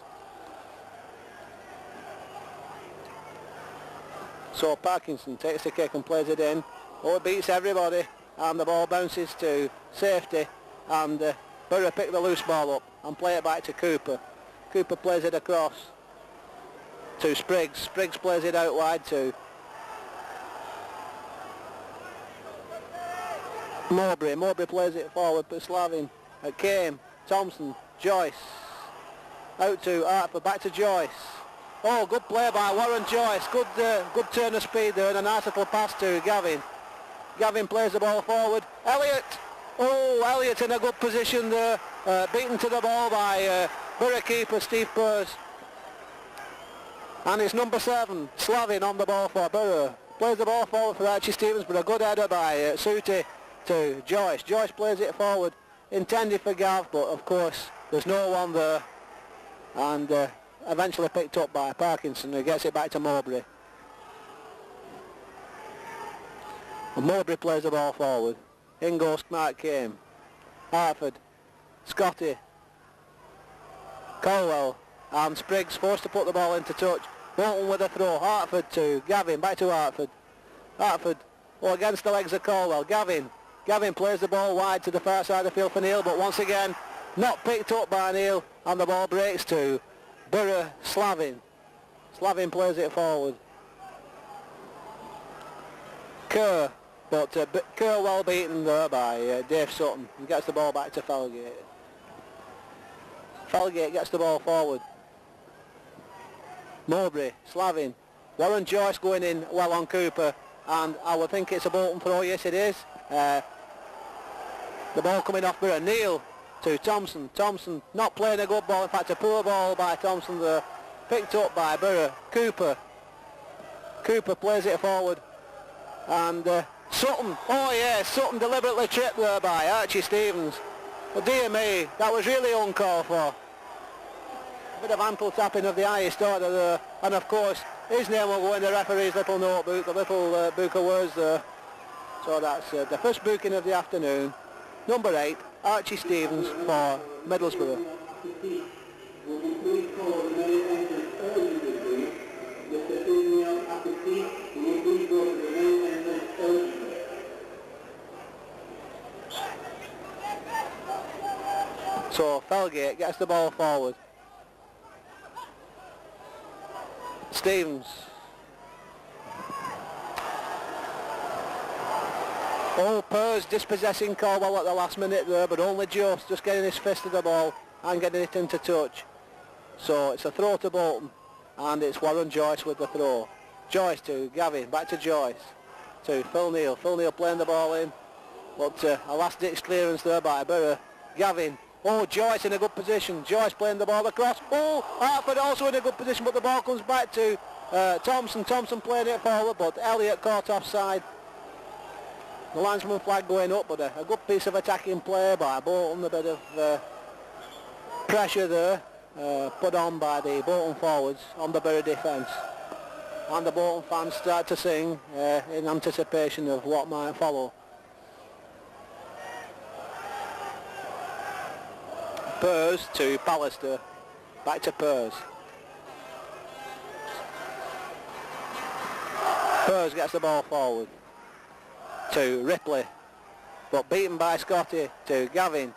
So Parkinson takes the kick and plays it in. Oh, it beats everybody, and the ball bounces to safety, and Borough pick the loose ball up and play it back to Cooper. Cooper plays it across to Spriggs. Spriggs plays it out wide to Mowbray. Mowbray plays it forward to Slavin. Kame, Thompson, Joyce. Out to Hartford, back to Joyce. Oh, good play by Warren Joyce. Good turn of speed there, and a nice little pass to Gavin. Gavin plays the ball forward. Elliott. Oh, Elliott in a good position there. Beaten to the ball by Borough keeper Steve Pearce. And it's number 7, Slavin, on the ball for Borough. Plays the ball forward for Archie Stevens, but a good header by Suti to Joyce. Joyce plays it forward, intended for Gav, but of course there's no one there. And eventually picked up by Parkinson, who gets it back to Mowbray. And Mowbray plays the ball forward. In goes Mark Kame. Hartford. Scotty. Colwell. And Spriggs forced to put the ball into touch. Bolton with a throw. Hartford to Gavin. Back to Hartford. Hartford. Oh, against the legs of Colwell. Gavin. Gavin plays the ball wide to the far side of the field for Neil, but once again not picked up by Neil, and the ball breaks to Borough, Slavin. Slavin plays it forward. Kerr, but Kerr well beaten there by Dave Sutton. He gets the ball back to Felgate. Felgate gets the ball forward. Mowbray, Slavin. Warren Joyce going in well on Cooper, and I would think it's a Bolton throw. Yes, it is. The ball coming off Borough. Neal to Thompson. Thompson not playing a good ball. In fact, a poor ball by Thompson there. Picked up by Borough. Cooper plays it forward. And Sutton. Oh yeah, Sutton deliberately tripped there by Archie Stevens. But dear me, that was really uncalled for. A bit of ample tapping of the eye he started there. And of course, his name will go in the referee's little notebook, the little book of words there. So that's the first booking of the afternoon. Number 8, Archie Stevens for Middlesbrough. So Felgate gets the ball forward. Stevens. Oh, Purrs dispossessing Caldwell at the last minute there, but only just getting his fist to the ball and getting it into touch. So it's a throw to Bolton, and it's Warren Joyce with the throw. Joyce to Gavin, back to Joyce, to Phil Neal. Phil Neal playing the ball in, but a last-ditch clearance there by Borough. Gavin. Oh, Joyce in a good position. Joyce playing the ball across. Oh, Hartford also in a good position, but the ball comes back to Thompson. Thompson playing it forward, but Elliott caught offside. The linesman flag going up, but a good piece of attacking play by Bolton. A bit of pressure there put on by the Bolton forwards on the Borough defence. And the Bolton fans start to sing in anticipation of what might follow. Purrs to Pallister, back to Purrs. Purrs gets the ball forward to Ripley, but beaten by Scotty, to Gavin,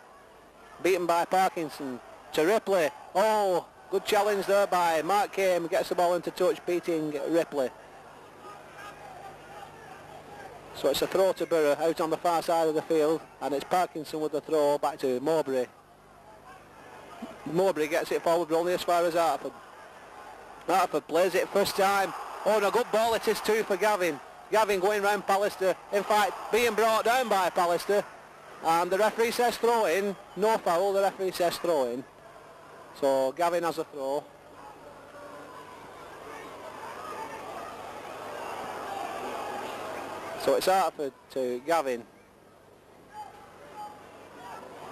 beaten by Parkinson, to Ripley. Oh, good challenge there by Mark Came, gets the ball into touch, beating Ripley. So it's a throw to Borough out on the far side of the field, and it's Parkinson with the throw back to Mowbray. Mowbray gets it forward, but only as far as Hartford. Hartford plays it first time. Oh, and a good ball it is too for Gavin. Gavin going round Pallister. In fact, being brought down by Pallister. And the referee says throw in. No foul, the referee says throw in. So Gavin has a throw. So it's Hartford to Gavin.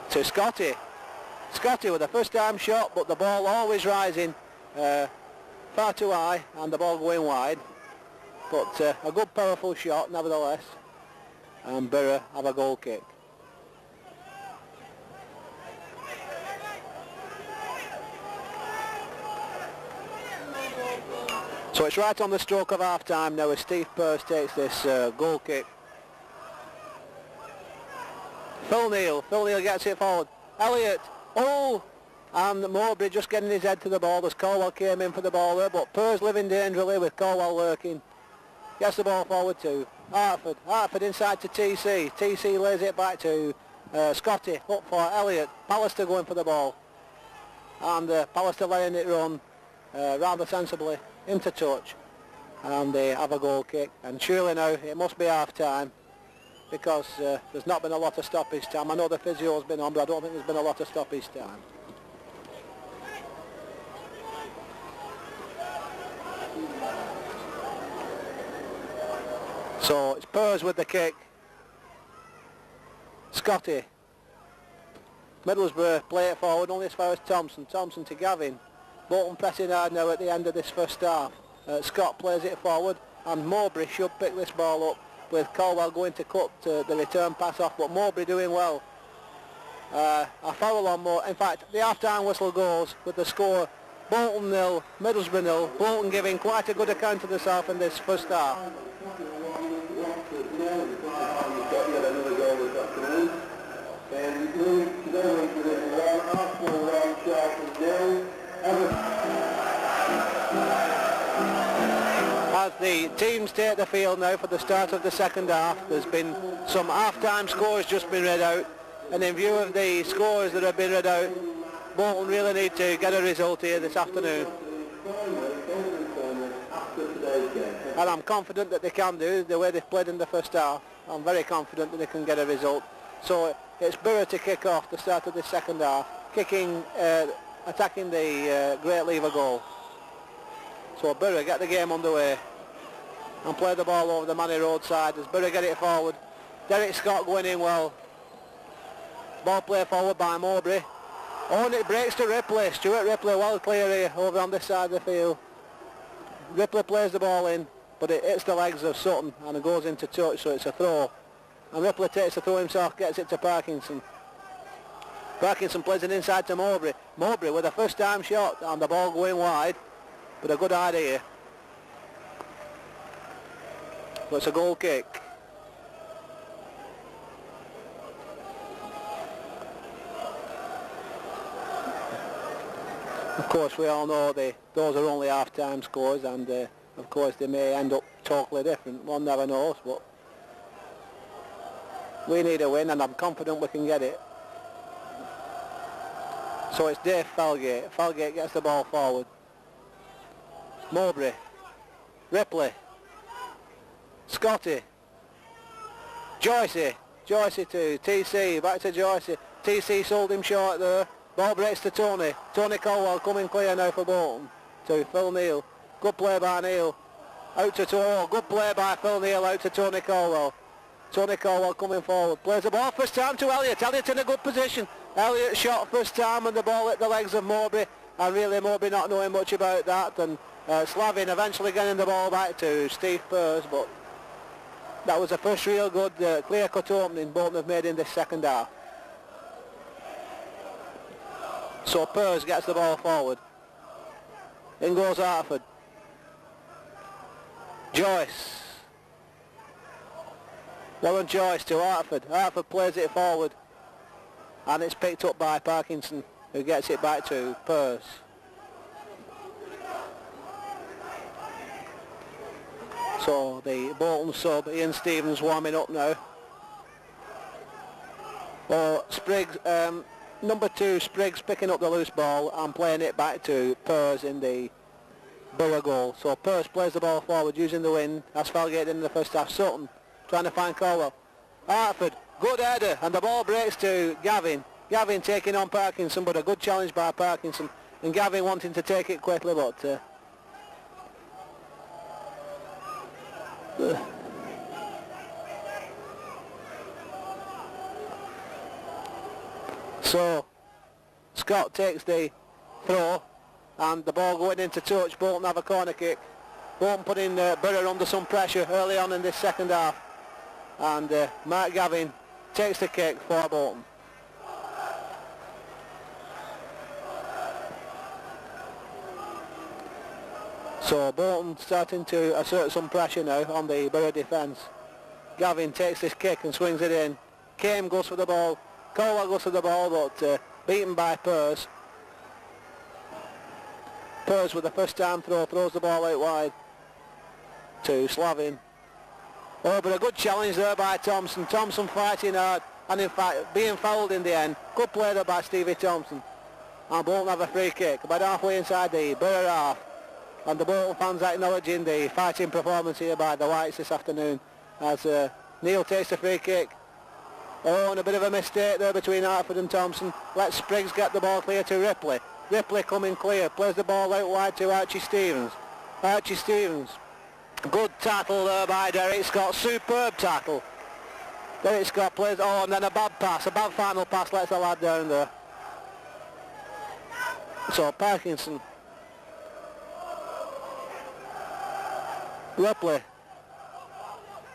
To Scotty. Scotty with a first time shot, but the ball always rising far too high and the ball going wide. But a good powerful shot nevertheless. And Borough have a goal kick. So it's right on the stroke of half time now as Steve Purrs takes this goal kick. Phil Neal gets it forward. Elliott. Oh, and Mowbray just getting his head to the ball as Caldwell came in for the ball there, but Purrs living dangerously with Caldwell lurking. Gets the ball forward to Hartford. Hartford inside to TC. TC lays it back to Scotty, up for Elliott. Pallister going for the ball. And Pallister letting it run rather sensibly into touch. And they have a goal kick. And surely now it must be half time, because there's not been a lot of stoppage time. I know the physio's been on, but I don't think there's been a lot of stoppage time. So it's Purrs with the kick. Scotty. Middlesbrough play it forward only as far as Thompson. Thompson to Gavin. Bolton pressing hard now at the end of this first half. Scott plays it forward, and Mowbray should pick this ball up, with Caldwell going to cut the return pass off, but Mowbray doing well. A foul on more. In fact, the half-time whistle goes with the score Bolton 0, Middlesbrough 0. Bolton giving quite a good account of themselves in this first half. the teams take the field now for the start of the second half. There's been some half-time scores just been read out, and in view of the scores that have been read out, Bolton really need to get a result here this afternoon. And I'm confident that they can do the way they've played in the first half. I'm very confident that they can get a result. So it's Borough to kick off the start of the second half, attacking the Great Lever goal. So Borough get the game underway and play the ball over the Manny Road side as Borough get it forward. Derek Scott going in well. Ball play forward by Mowbray. Oh, and it breaks to Ripley. Stuart Ripley well clear here over on this side of the field. Ripley plays the ball in, but it hits the legs of Sutton and it goes into touch, so it's a throw. And Ripley takes the throw himself, gets it to Parkinson. Parkinson plays it inside to Mowbray. Mowbray with a first time shot and the ball going wide, but a good idea. But it's a goal kick. Of course, we all know those are only half-time scores, and of course they may end up totally different. One never knows, but we need a win, and I'm confident we can get it. So it's Dave Felgate. Felgate gets the ball forward. Mowbray. Ripley. Scotty. Joycey. Joycey to TC. Back to Joycey. TC sold him short there. Ball breaks to Tony. Tony Colwell coming clear now for Bolton. To Phil Neal. Good play by Neal. Out to Tony. Good play by Phil Neal out to Tony Colwell. Tony Colwell coming forward. Plays the ball first time to Elliott. Elliott in a good position. Elliott shot first time and the ball hit the legs of Mowbray. And really Mowbray not knowing much about that. And Slavin eventually getting the ball back to Steve Purse. But that was the first real good clear-cut opening Bolton have made in this second half. So Purse gets the ball forward. In goes Hartford. Joyce. Warren Joyce to Hartford. Hartford plays it forward. And it's picked up by Parkinson, who gets it back to Purse. So the Bolton sub, Ian Stevens, warming up now. Spriggs, number 2, Spriggs picking up the loose ball and playing it back to Purse in the Borough goal. So Purse plays the ball forward using the wind. That's Felgate in the first half. Sutton trying to find Colwell. Hartford, good header, and the ball breaks to Gavin. Gavin taking on Parkinson, but a good challenge by Parkinson. And Gavin wanting to take it quickly, but so Scott takes the throw and the ball going into touch. Bolton have a corner kick. Bolton putting Borough under some pressure early on in this second half, and Mark Gavin takes the kick for Bolton. So Bolton starting to assert some pressure now on the Borough defence. Gavin takes this kick and swings it in. Kame goes for the ball. Colwell goes for the ball, but beaten by Purse. Purse with the first time throw, throws the ball out wide to Slavin. Oh, but a good challenge there by Thompson. Thompson fighting hard and in fact being fouled in the end. Good play there by Stevie Thompson. And Bolton have a free kick about halfway inside the Borough half. And the Bolton fans acknowledging the fighting performance here by the Whites this afternoon as Neil takes the free kick. Oh, and a bit of a mistake there between Hartford and Thompson. Let Spriggs get the ball clear to Ripley. Ripley coming clear, plays the ball out wide to Archie Stevens. Archie Stevens. Good tackle there by Derek Scott, superb tackle. Derek Scott plays, oh, and then a bad pass, a bad final pass lets the lad down there. So Parkinson. Ripley.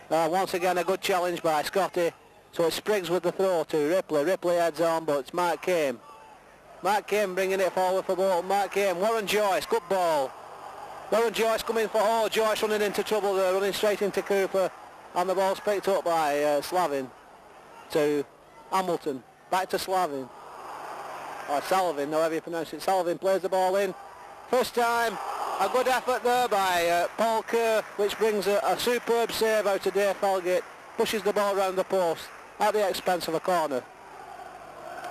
Once again a good challenge by Scotty. So it's Spriggs with the throw to Ripley. Ripley heads on, but it's Mark Kame. Mark Kame bringing it forward for Bolton. Mark Kame, Warren Joyce, good ball. Warren Joyce coming for, oh, Joyce running into trouble there, running straight into Cooper. And the ball's picked up by Slavin to Hamilton. Back to Slavin. Or Salvin, however you pronounce it. Salvin plays the ball in. First time, A good effort there by Paul Kerr, which brings a superb save out of Dave Falgate. Pushes the ball round the post at the expense of a corner.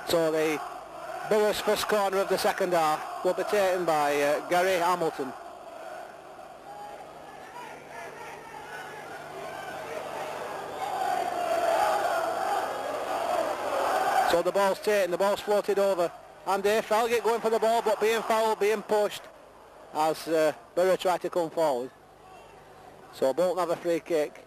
So the Borough's first corner of the second half will be taken by Gary Hamilton. So the ball's taken, the ball's floated over, and Dave Falgate going for the ball, but being fouled, being pushed as Borough try to come forward. So Bolton have a free kick.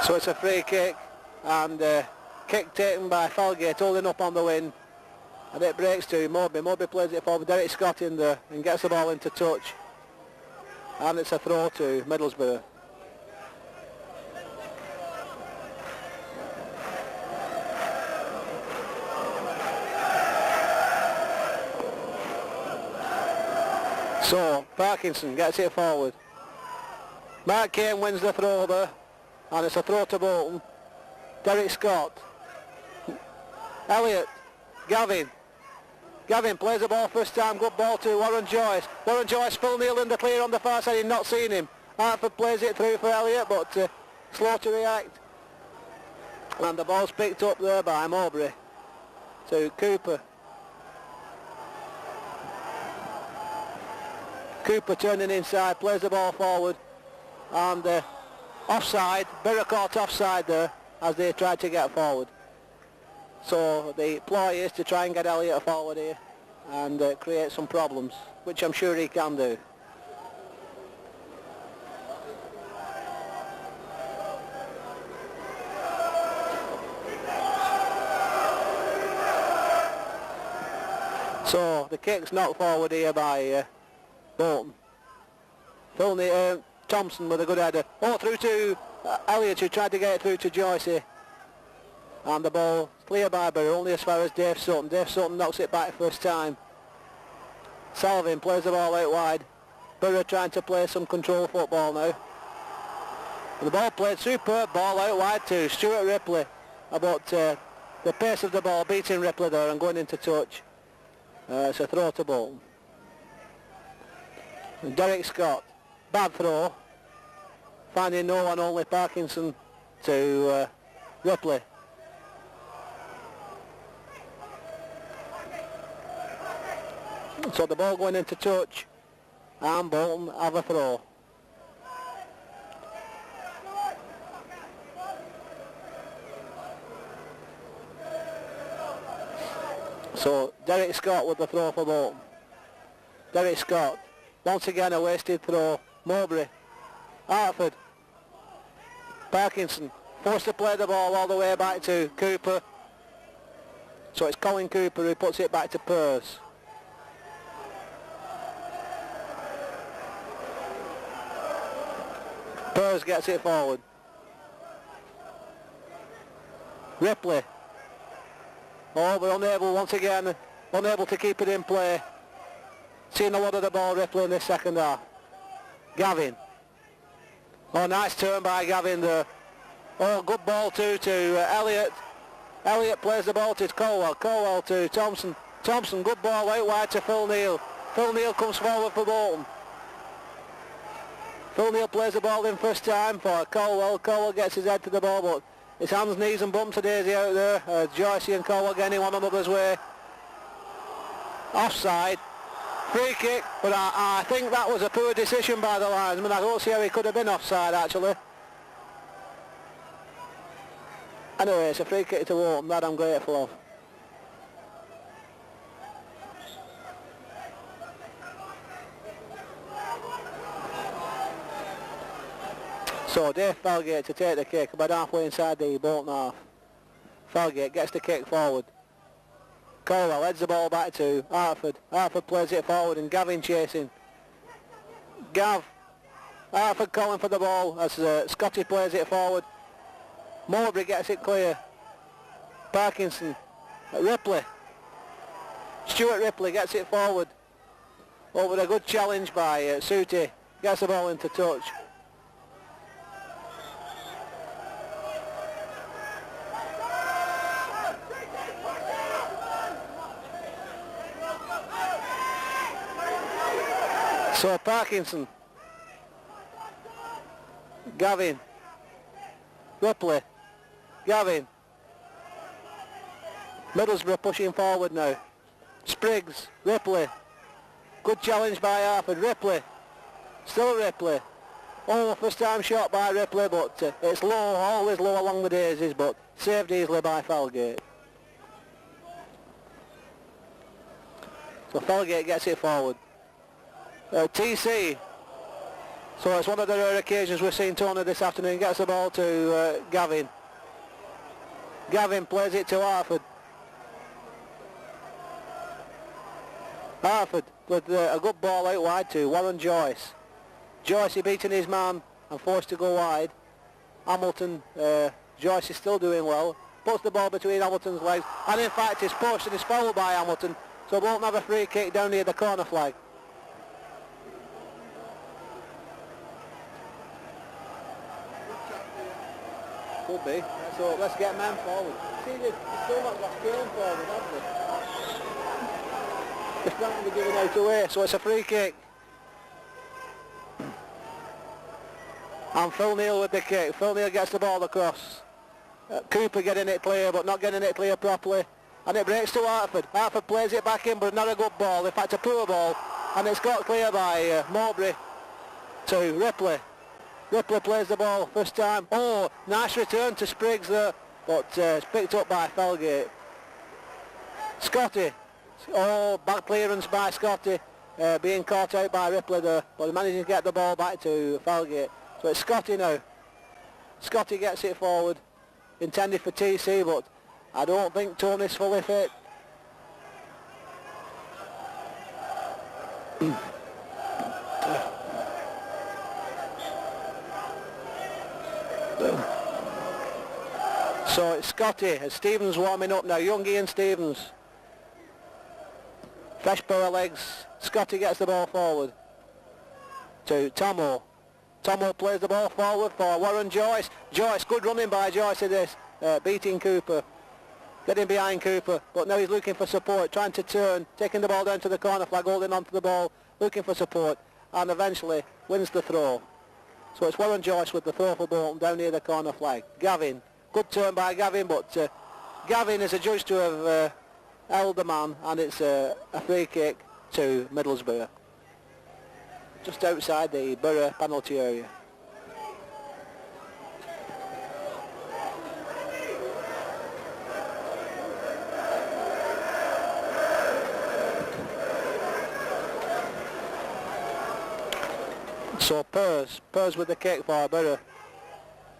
So it's a free kick, and kick taken by Falgate, holding up on the wing, and it breaks to Moby. Moby plays it forward, Derek Scott in there and gets the ball into touch, and it's a throw to Middlesbrough. So Parkinson gets it forward. Mark Kane wins the throw there, and it's a throw to Bolton. Derek Scott, Elliott, Gavin plays the ball first time, good ball to Warren Joyce. Warren Joyce, Phil Neal in the clear on the far side, he's not seen him. Hartford plays it through for Elliott, but slow to react. And the ball's picked up there by Mowbray to Cooper. Cooper turning inside, plays the ball forward, and offside, Borough caught offside there as they tried to get forward. So the ploy is to try and get Elliott forward here and create some problems, which I'm sure he can do. So the kick's knocked forward here by Bolton. Thompson with a good header. Oh, through to Elliott, who tried to get it through to Joyce here. And the ball clear by Borough, only as far as Dave Sutton. Dave Sutton knocks it back first time. Salvin plays the ball out wide. Borough trying to play some control football now. And the ball played, superb ball out wide to Stuart Ripley. About the pace of the ball, beating Ripley there and going into touch. It's a throw to Bolton. And Derek Scott, bad throw. Finding no one, only Parkinson to Ripley. So the ball going into touch, and Bolton have a throw. So Derek Scott with the throw for Bolton. Derek Scott, once again a wasted throw. Mowbray, Hartford, Parkinson, forced to play the ball all the way back to Cooper. So it's Colin Cooper who puts it back to Pearce. Pearce gets it forward. Ripley. Oh, but unable to keep it in play. Seen a lot of the ball, Ripley, in this second half. Gavin. Oh, nice turn by Gavin there. Oh, good ball too to Elliott. Elliott plays the ball to Colwell. Colwell to Thompson. Thompson, good ball out wide to Phil Neal. Phil Neal comes forward for Bolton. Phil Neal plays the ball in first time for Colwell. Colwell gets his head to the ball, but it's hands, knees and bumps to Daisy out there. Joyce and Colwell getting one another's way. Offside. Free kick, but I think that was a poor decision by the linesman. I don't see how he could have been offside, actually. Anyway, it's a free kick to Bolton, that I'm grateful of. So Dave Falgate to take the kick, about halfway inside the Bolton half. Falgate gets the kick forward. Colwell heads the ball back to Hartford. Hartford plays it forward and Gavin chasing. Hartford calling for the ball as Scotty plays it forward. Mowbray gets it clear. Parkinson. Ripley. Stuart Ripley gets it forward. Over a good challenge by Sooty. Gets the ball into touch. So Parkinson, Gavin, Ripley, Gavin, Middlesbrough pushing forward now. Spriggs, Ripley, good challenge by Harford, Ripley, still Ripley. Oh, first time shot by Ripley, but it's low, always low along the daisies, but saved easily by Falgate. So Falgate gets it forward. TC, so it's one of the rare occasions we've seen Tony this afternoon, gets the ball to Gavin. Gavin plays it to Harford. Harford with a good ball out wide to Warren Joyce. Joyce beating his man and forced to go wide. Hamilton, Joyce is still doing well, puts the ball between Hamilton's legs, and in fact is pushed and is fouled by Hamilton, so won't have a free kick down near the corner flag. Could be. So let's get men forward. See, they've still not got Kane forward, have they? They're starting to give it out away, so it's a free kick. And Phil Neal with the kick. Phil Neal gets the ball across. Cooper getting it clear, but not getting it clear properly. And it breaks to Hartford. Hartford plays it back in, but not a good ball. In fact, a poor ball. And it's got clear by Mowbray to Ripley. Ripley plays the ball first time. Oh, nice return to Spriggs there, but it's picked up by Falgate. Scotty. Oh, back clearance by Scotty. Being caught out by Ripley there, but he managing to get the ball back to Falgate. So it's Scotty now. Scotty gets it forward. Intended for TC, but I don't think Tony's fully fit. So it's Scotty as Stevens warming up now. Young Ian Stevens. Fresh pair of legs. Scotty gets the ball forward to Tomo. Tomo plays the ball forward for Warren Joyce. Joyce, good running by Joyce in this. Beating Cooper. Getting behind Cooper. But now he's looking for support. Trying to turn. Taking the ball down to the corner flag. Holding onto the ball. Looking for support. And eventually wins the throw. So it's Warren Joyce with the throw for Bolton down near the corner flag. Gavin. Good turn by Gavin, but Gavin is adjudged to have held the man, and it's a free kick to Middlesbrough. Just outside the Borough penalty area. So Purrs with the kick for Borough.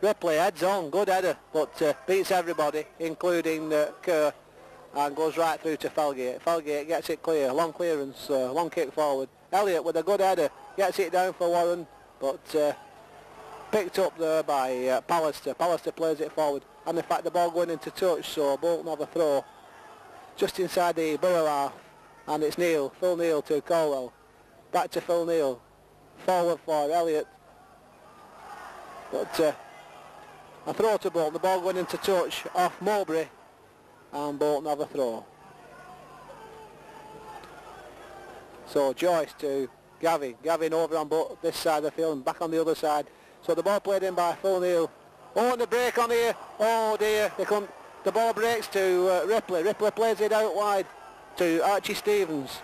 Ripley heads on, good header, but beats everybody, including Kerr, and goes right through to Falgate. Falgate gets it clear, long clearance, long kick forward. Elliott with a good header, gets it down for Warren, but picked up there by Pallister. Pallister plays it forward, and in fact the ball going into touch, so Bolton have a throw just inside the Borough half, and it's Neal, Phil Neal to Colwell. Back to Phil Neal, forward for Elliott, but a throw to Bolton, the ball going into touch off Mowbray, and Bolton have a throw. So Joyce to Gavin. Gavin over on this side of the field and back on the other side. So the ball played in by Phil Neal. Oh, and the break on here. Oh dear, the ball breaks to Ripley. Ripley plays it out wide to Archie Stevens.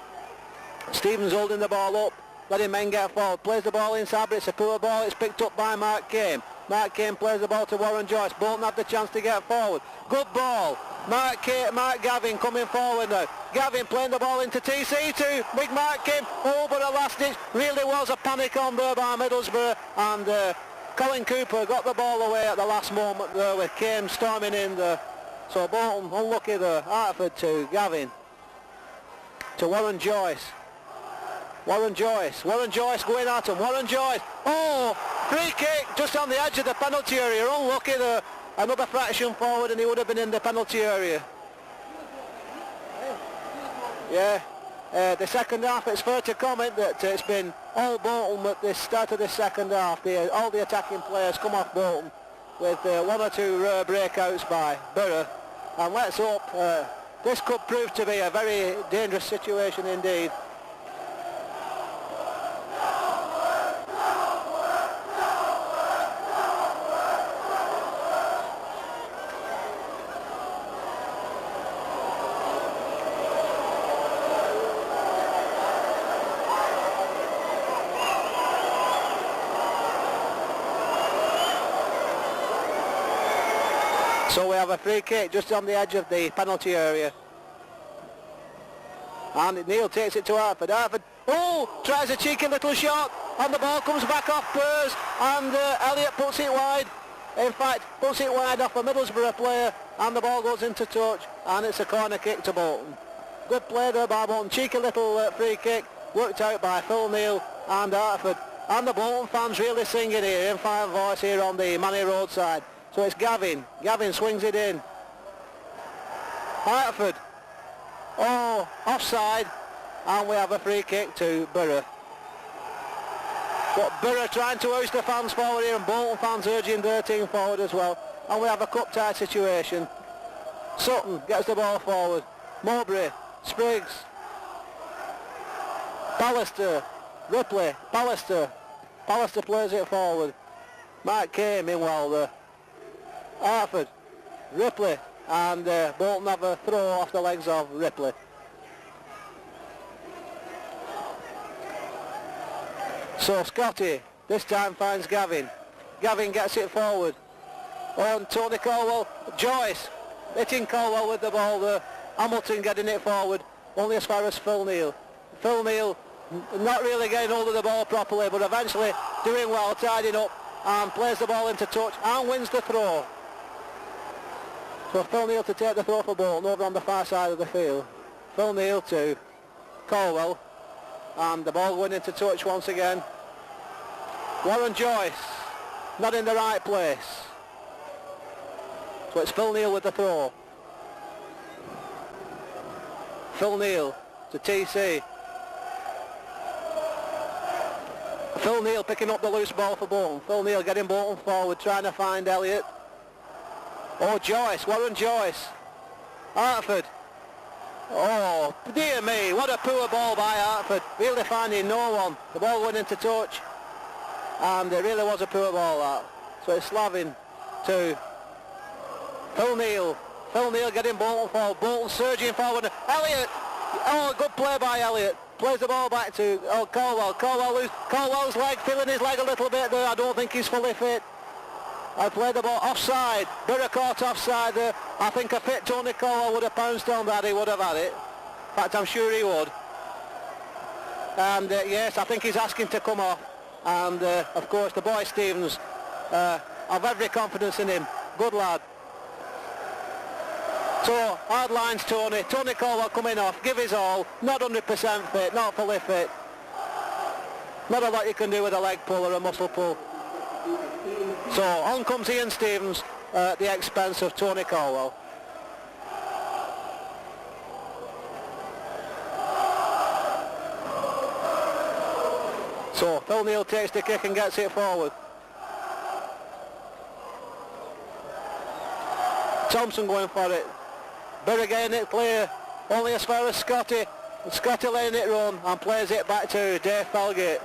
Stevens holding the ball up, letting men get forward. Plays the ball inside, but it's a poor ball. It's picked up by Mark Kane. Mark Kane plays the ball to Warren Joyce. Bolton have the chance to get forward. Good ball. Mark Gavin coming forward now. Gavin playing the ball into TC to big Mark Kane. Over the last ditch. Really was a panic on there by Middlesbrough. And Colin Cooper got the ball away at the last moment there with Kane storming in there. So Bolton unlucky there. Hartford to Gavin. To Warren Joyce. Warren Joyce going at him. Warren Joyce. Oh, free kick just on the edge of the penalty area. Unlucky there. Another fraction forward and he would have been in the penalty area. Yeah. The second half, it's fair to comment that it's been all Bolton at the start of the second half. All the attacking players come off Bolton with one or two rare breakouts by Borough. And let's hope this could prove to be a very dangerous situation indeed. So we have a free kick just on the edge of the penalty area. And Neil takes it to Hartford. Hartford, tries a cheeky little shot, and the ball comes back off Burrs, and Elliott puts it wide. In fact, puts it wide off a Middlesbrough player, and the ball goes into touch, and it's a corner kick to Bolton. Good play there by Bolton. Cheeky little free kick, worked out by Phil Neal and Hartford. And the Bolton fans really singing here in fine voice here on the Manny Road side. So it's Gavin. Gavin swings it in. Hartford. Offside. And we have a free kick to Borough. But Borough trying to urge the fans forward here, and Bolton fans urging their team forward as well. And we have a cup-tie situation. Sutton gets the ball forward. Mowbray. Spriggs. Ballister. Ripley. Ballister. Ballister plays it forward. Mark came in well there. Hartford, Ripley, and Bolton have a throw off the legs of Ripley. So Scotty this time finds Gavin. Gavin gets it forward. On Tony Colwell, Joyce hitting Colwell with the ball there. Hamilton getting it forward, only as far as Phil Neal. Phil Neal not really getting hold of the ball properly, but eventually doing well, tidying up, and plays the ball into touch and wins the throw. So Phil Neal to take the throw for Bolton over on the far side of the field. Phil Neal to Colwell, and the ball going into touch once again. Warren Joyce not in the right place. So it's Phil Neal with the throw. Phil Neal to TC. Phil Neal picking up the loose ball for Bolton. Phil Neal getting Bolton forward, trying to find Elliott. Joyce, Warren Joyce. Hartford. Dear me, what a poor ball by Hartford. Really finding no one. The ball went into touch, and it really was a poor ball that. So it's Slavin to Phil Neal. Phil Neal getting Bolton forward. Bolton surging forward. Elliott. Good play by Elliott. Plays the ball back to Colwell. Colwell's leg, feeling his leg a little bit there. I don't think he's fully fit. I played the ball offside. Borough caught offside there. I think a fit Tony Colwell would have pounced on that. He would have had it. In fact, I'm sure he would. And yes, I think he's asking to come off. And of course, the boy Stevens, I've every confidence in him. Good lad. So, hard lines Tony. Tony Colwell coming off. Give his all. Not 100% fit. Not fully fit. Not a lot you can do with a leg pull or a muscle pull. So on comes Ian Stevens at the expense of Tony Colwell. So Phil Neal takes the kick and gets it forward. Thompson going for it. Borough getting it clear, only as far as Scotty. Scotty letting it run and plays it back to Dave Felgate.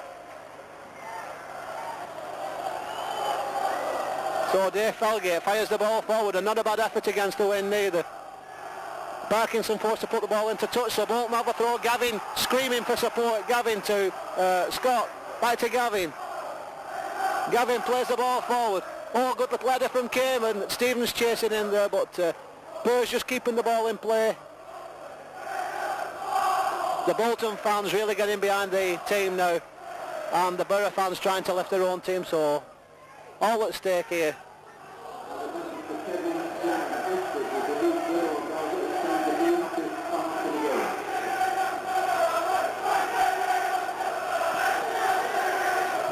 So Dave Felgate fires the ball forward, and not a bad effort against the wind neither. Parkinson forced to put the ball into touch, so Bolton have a throw. Gavin screaming for support. Gavin to Scott. Back to Gavin. Gavin plays the ball forward. Good little header from Cayman. Stevens chasing in there, but Burrs just keeping the ball in play. The Bolton fans really getting behind the team now, and the Borough fans trying to lift their own team, so all at stake here.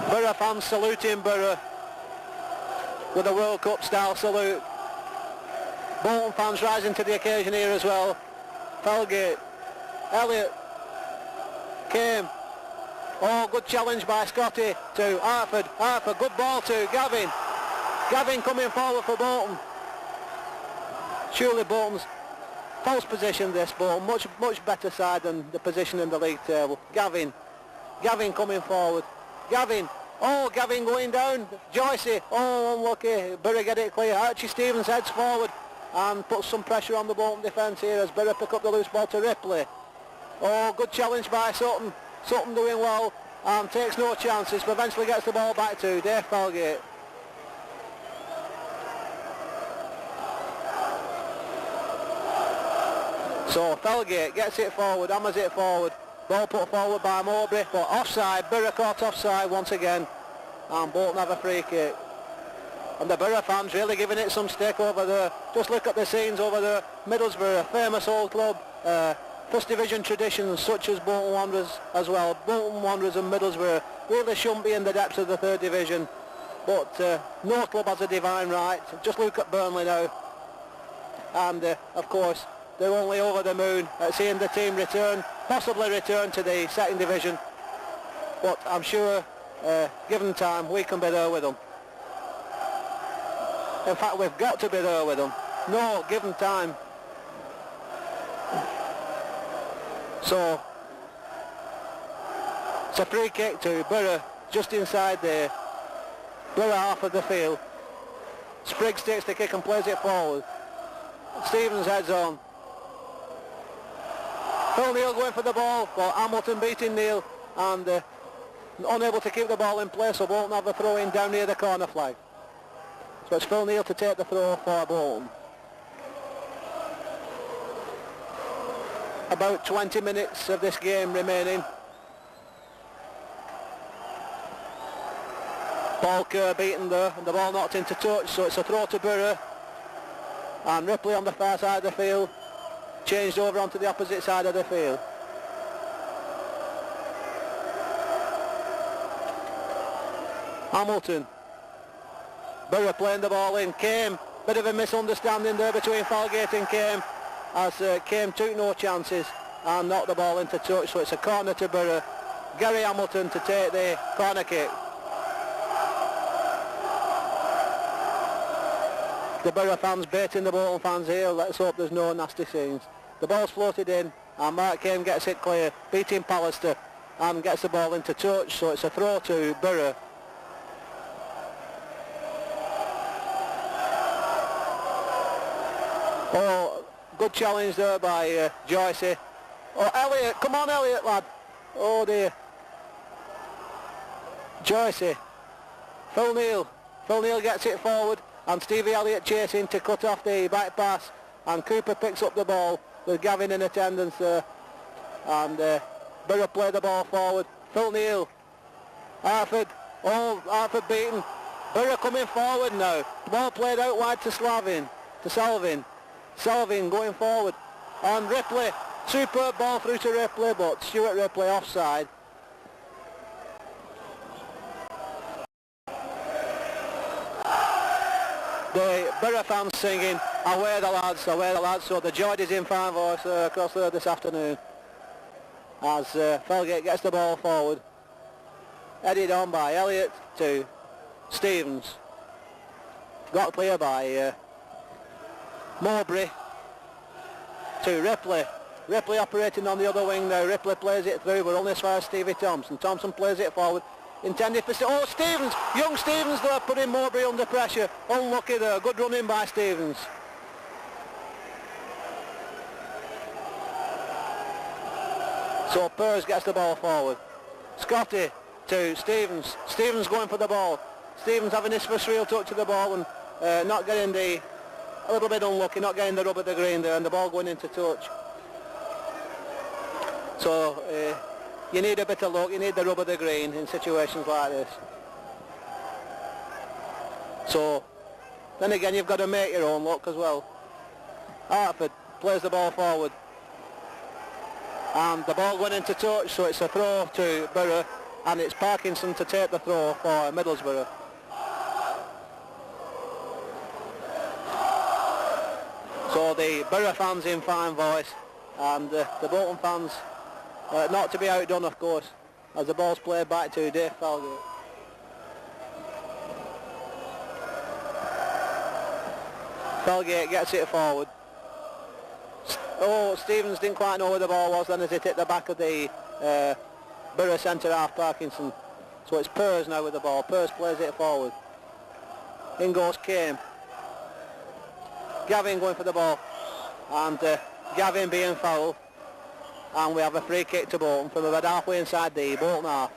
Borough fans saluting Borough with a World Cup style salute. Bolton fans rising to the occasion here as well. Felgate, Elliott, Came. Oh, good challenge by Scotty to Hartford. Hartford, good ball to Gavin. Gavin coming forward for Bolton. Surely Bolton's false position this, Bolton. Much better side than the position in the league table. Gavin coming forward. Gavin. Oh, Gavin going down. Joycey. Oh, unlucky. Borough get it clear. Archie Stevens heads forward and puts some pressure on the Bolton defence here as Borough pick up the loose ball to Ripley. Oh, good challenge by Sutton. Sutton doing well and takes no chances, but eventually gets the ball back to Dave Felgate. So Felgate gets it forward, hammers it forward. Ball put forward by Mowbray, but offside. Borough caught offside once again, and Bolton have a free kick. And the Borough fans really giving it some stick over there. Just look at the scenes over there. Middlesbrough, a famous old club. First division traditions such as Bolton Wanderers as well. Bolton Wanderers and Middlesbrough really shouldn't be in the depths of the third division, but no club has a divine right. Just look at Burnley now, and of course they're only over the moon at seeing the team possibly return to the second division, but I'm sure given time we can be there with them. In fact, we've got to be there with them. No, given time. So it's a free kick to Borough just inside the Borough half of the field. Spriggs takes the kick and plays it forward. Stevens heads on. Phil Neal going for the ball, but Hamilton beating Neal and unable to keep the ball in place, so Bolton have a throw in down near the corner flag. So it's Phil Neal to take the throw for Bolton. About 20 minutes of this game remaining. Ball Kerr beaten there, and the ball knocked into touch, so it's a throw to Borough. And Ripley on the far side of the field, changed over onto the opposite side of the field. Hamilton. Borough playing the ball in. Came. Bit of a misunderstanding there between Falgate and Came, as Came took no chances and knocked the ball into touch, so it's a corner to Borough. Gary Hamilton to take the corner kick. The Borough fans baiting the Bolton fans here. Let's hope there's no nasty scenes. The ball's floated in and Mark Came gets it clear, beating Pallister, and gets the ball into touch, so it's a throw to Borough. Oh, good challenge there by Joycey. Oh, Elliott, come on Elliott, lad. Oh dear. Joycey. Phil Neal gets it forward, and Stevie Elliott chasing to cut off the back pass, and Cooper picks up the ball with Gavin in attendance there, and Borough play the ball forward. Phil Neal. Hartford. Oh, Hartford beaten. Borough coming forward now. The ball played out wide to Salvin. Salvin going forward, and Ripley, superb ball through to Ripley, but Stuart Ripley offside. The Borough fans singing, away the lads, so the joy is in fine voice across there this afternoon, as Felgate gets the ball forward, headed on by Elliott to Stevens, got clear by Mowbray to Ripley. Ripley operating on the other wing now. Ripley plays it through, but only as far as Stevie Thompson. Thompson plays it forward, intended for... Oh, Stevens! Young Stevens there, putting Mowbray under pressure. Unlucky there. Good running by Stevens. So Pers gets the ball forward. Scotty to Stevens. Stevens going for the ball. Stevens having his first real touch of the ball and not getting the... A little bit unlucky, not getting the rub of the green there, and the ball going into touch. So you need a bit of luck, you need the rub of the green in situations like this. So then again, you've got to make your own luck as well. Hartford plays the ball forward, and the ball went into touch, so it's a throw to Borough, and it's Parkinson to take the throw for Middlesbrough. So the Borough fans in fine voice, and the Bolton fans not to be outdone, of course, as the ball's played back to Dave Falgate. Falgate gets it forward. Oh, Stevens didn't quite know where the ball was then as it hit the back of the Borough centre-half Parkinson. So it's Purrs now with the ball. Purrs plays it forward. In goes Kane. Gavin going for the ball. And Gavin being fouled. And we have a free kick to Bolton from about halfway inside the Bolton half.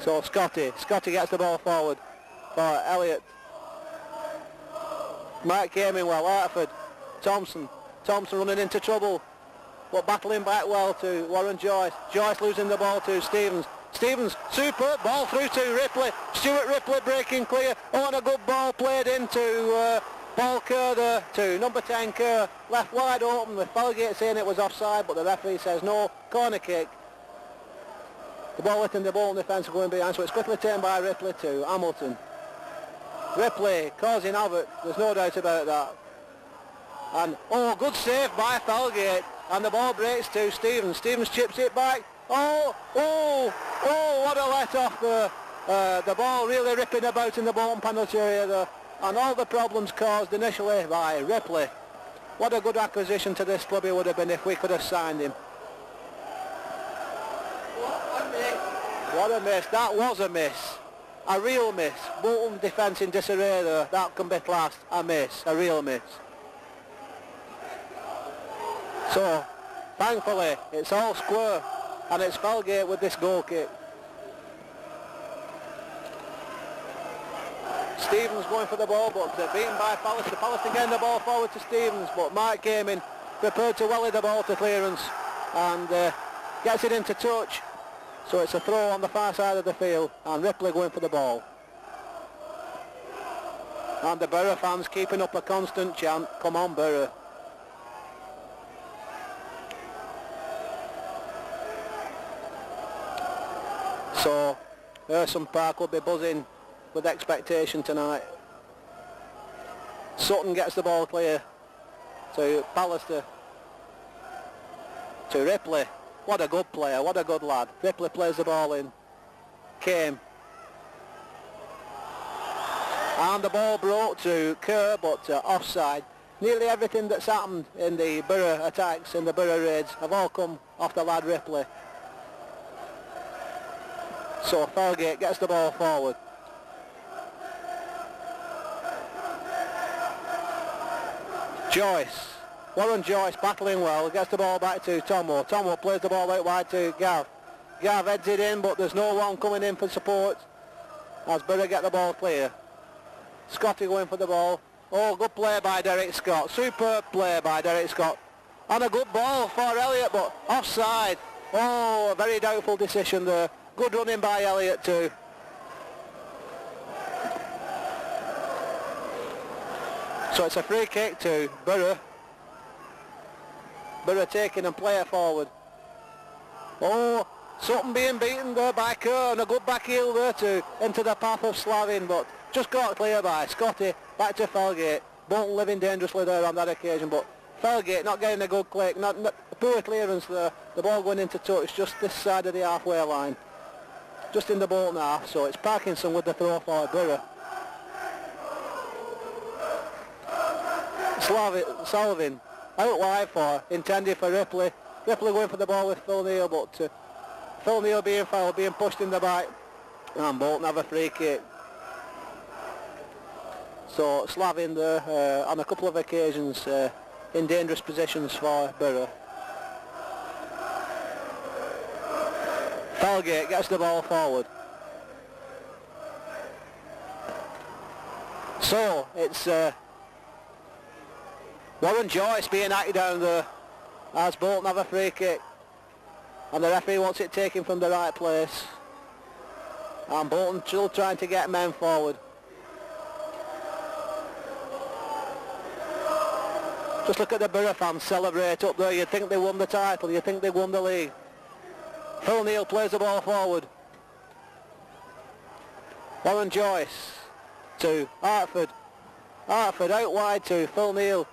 So Scotty gets the ball forward for Elliott. Mike came in well, Hartford, Thompson running into trouble, but battling back well to Warren Joyce. Joyce losing the ball to Stevens. Stevens, superb ball through to Ripley. Stuart Ripley breaking clear. Oh, and a good ball played into Paul Kerr there to number 10 Kerr. Left wide open with Falgate saying it was offside, but the referee says no, corner kick. The ball hitting the Bolton defence going behind, so it's quickly turned by Ripley to Hamilton. Ripley causing havoc, there's no doubt about that. And, oh, good save by Falgate. And the ball breaks to Stevens. Stevens chips it back. Oh, what a let-off there. The ball really ripping about in the Bolton penalty area there. And all the problems caused initially by Ripley. What a good acquisition to this club it would have been if we could have signed him. What a miss. That was a miss. A real miss. Bolton defence in disarray there. That can be classed a miss. A real miss. So, thankfully, it's all square. And it's Falgate with this goal kick. Stevens going for the ball, but beaten by Pallister. Pallister getting the ball forward to Stevens, but Mike came in, prepared to welly the ball to clearance, and gets it into touch. So it's a throw on the far side of the field, and Ripley going for the ball. And the Borough fans keeping up a constant chant, come on Borough. So Burnden Park will be buzzing with expectation tonight. Sutton gets the ball clear to Pallister, to Ripley. What a good player, what a good lad. Ripley plays the ball in. Came. And the ball brought to Kerr, but offside. Nearly everything that's happened in the Borough attacks, in the Borough raids, have all come off the lad Ripley. So Falgate gets the ball forward. Joyce. Warren Joyce battling well, gets the ball back to Tomo. Tomo plays the ball out wide to Gav. Gav heads it in, but there's no one coming in for support as Borough get the ball clear. Scotty going for the ball. Oh, good play by Derek Scott. Superb play by Derek Scott. And a good ball for Elliott, but offside. Oh, a very doubtful decision there. Good running by Elliott too. So it's a free kick to Borough. Borough taking and play it forward. Oh, Sutton being beaten there by Kerr, and a good back heel there to into the path of Slavin, but just got clear by Scotty. Back to Falgate. Bolton living dangerously there on that occasion, but Falgate not getting a good click, not poor clearance there. The ball going into touch just this side of the halfway line, just in the Bolton half. So it's Parkinson with the throw for Borough. Sullivan out wide for, intended for Ripley. Ripley going for the ball with Phil Neal, but Phil Neal being fouled, being pushed in the back, and Bolton have a free kick. So Slavin there on a couple of occasions in dangerous positions for Borough. Falgate gets the ball forward. So it's Warren Joyce being acted down there as Bolton have a free kick, and the referee wants it taken from the right place, and Bolton still trying to get men forward. Just look at the Borough fans celebrate up there. You'd think they won the title, you'd think they won the league. Phil Neal plays the ball forward. Warren Joyce to Hartford. Hartford out wide to Phil Neal.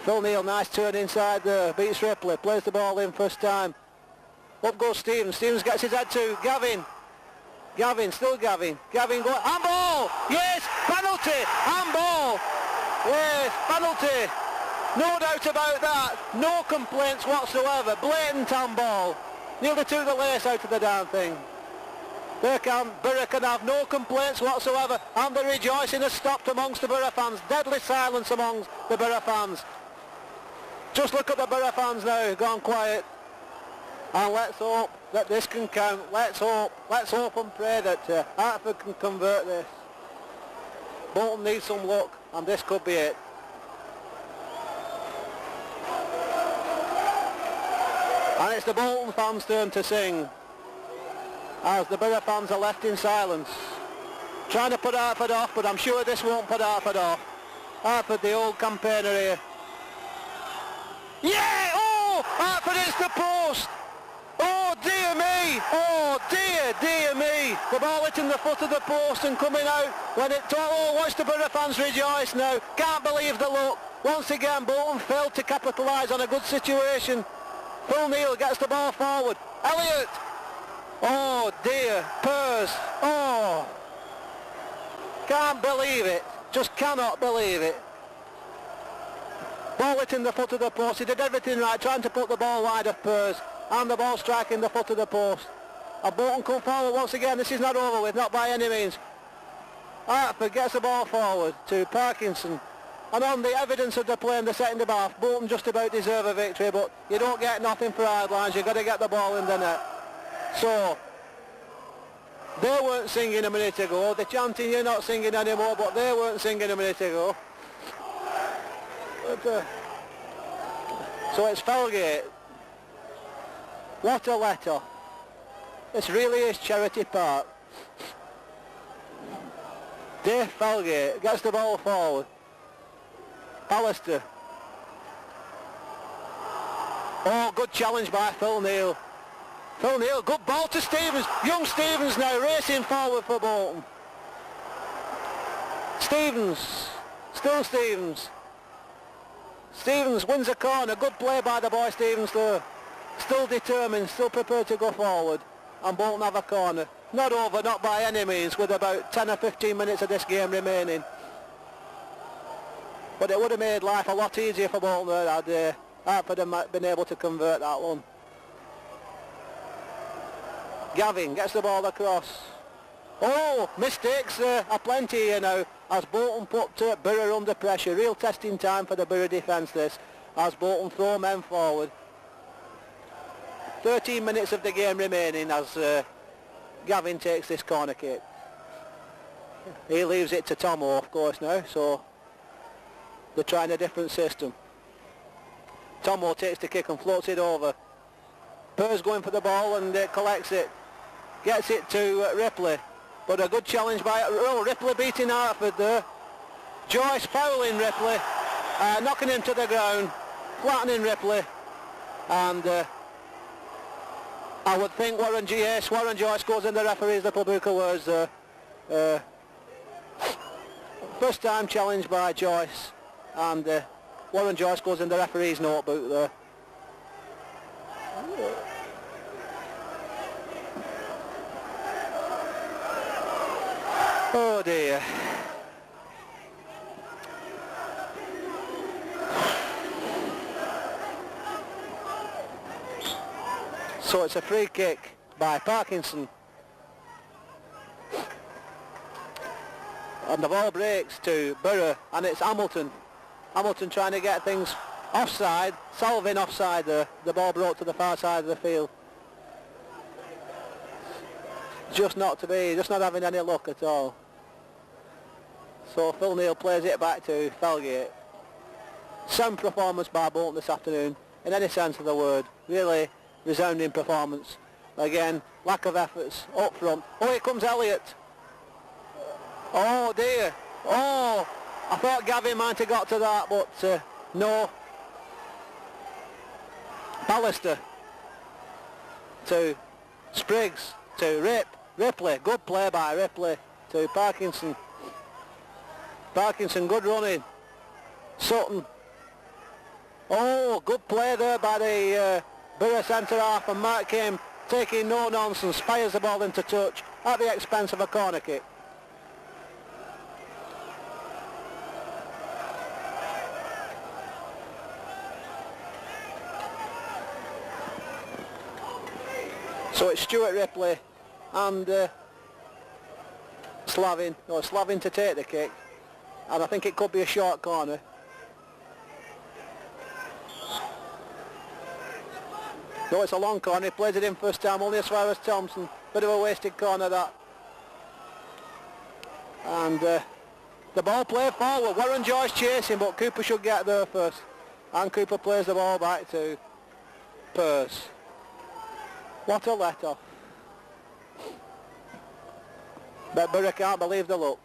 Phil Neal, nice turn inside there, beats Ripley, plays the ball in first time. Up goes Stevens, Stevens gets his head to Gavin. Gavin going, handball! Yes, penalty! Handball! Yes, penalty! No doubt about that, no complaints whatsoever, blatant handball. Nearly took the lace out of the damn thing. Borough can have no complaints whatsoever, and the rejoicing has stopped amongst the Borough fans. Deadly silence amongst the Borough fans. Just look at the Borough fans now, gone quiet. And let's hope that this can count. Let's hope and pray that Hartford can convert this. Bolton needs some luck, and this could be it. And it's the Bolton fans' turn to sing, as the Borough fans are left in silence. Trying to put Hartford off, but I'm sure this won't put Hartford off. Hartford, the old campaigner here. Yeah! Oh! Hartford hits the post! Oh dear me! Oh dear me! The ball hitting the foot of the post and coming out when it... Oh, watch the Borough fans rejoice now. Can't believe the luck. Once again, Bolton failed to capitalise on a good situation. Phil Neal gets the ball forward. Elliott! Oh dear, Purse. Oh! Can't believe it. Just cannot believe it. Ball hitting the foot of the post. He did everything right, trying to put the ball wide of Purse. And the ball striking the foot of the post. And Bolton come forward once again. This is not over with, not by any means. Hartford gets the ball forward to Parkinson. And on the evidence of the play in the second half, Bolton just about deserve a victory, but you don't get nothing for hard lines. You've got to get the ball in the net. So, they weren't singing a minute ago. They're chanting, you're not singing anymore, but they weren't singing a minute ago. But, so it's Felgate. What a letter. This really is Charity Park. Dave Felgate gets the ball forward. Pallister. Oh, good challenge by Phil Neal. Phil Neal, good ball to Stevens. Young Stevens now racing forward for Bolton. Stevens. Still Stevens. Stevens wins a corner. Good play by the boy Stevens there. Still determined, still prepared to go forward. And Bolton have a corner. Not over, not by any means, with about 10 or 15 minutes of this game remaining. But it would have made life a lot easier for Bolton had Hartford been able to convert that one. Gavin gets the ball across. Oh, mistakes aplenty here now, as Bolton put Borough under pressure. Real testing time for the Borough defence this, as Bolton throw men forward. 13 minutes of the game remaining as Gavin takes this corner kick. He leaves it to Tomo, of course, now, so they're trying a different system. Tomo takes the kick and floats it over. Purr's going for the ball and collects it. Gets it to Ripley. But a good challenge by... Oh, Ripley beating Hartford there. Joyce fouling Ripley. Knocking him to the ground. Flattening Ripley. And I would think Warren Joyce goes in the referee's little book of words there. First time challenged by Joyce. And Warren Joyce goes in the referee's notebook there. Oh dear. So it's a free kick by Parkinson. And the ball breaks to Borough, and it's Hamilton. Hamilton trying to get things offside. Salvin offside there. The ball brought to the far side of the field. Just not having any luck at all. So Phil Neal plays it back to Felgate. Sound performance by Bolton this afternoon, in any sense of the word. Really resounding performance. Again, lack of efforts up front. Oh, here comes Elliott. Oh dear. Oh, I thought Gavin might have got to that, but no. Pallister to Spriggs to Ripley. Good play by Ripley to Parkinson. Parkinson, good running. Sutton. Oh, good play there by the Borough centre-half, and Mark Kim, taking no nonsense, fires the ball into touch at the expense of a corner kick. So it's Stuart Ripley and Slavin to take the kick, and I think it could be a short corner. No, it's a long corner. He plays it in first time, only as far as Thompson. Bit of a wasted corner, that. And the ball played forward. Warren Joyce chasing, but Cooper should get there first. And Cooper plays the ball back to Pearce. What a let-off. But Borough can't believe the look.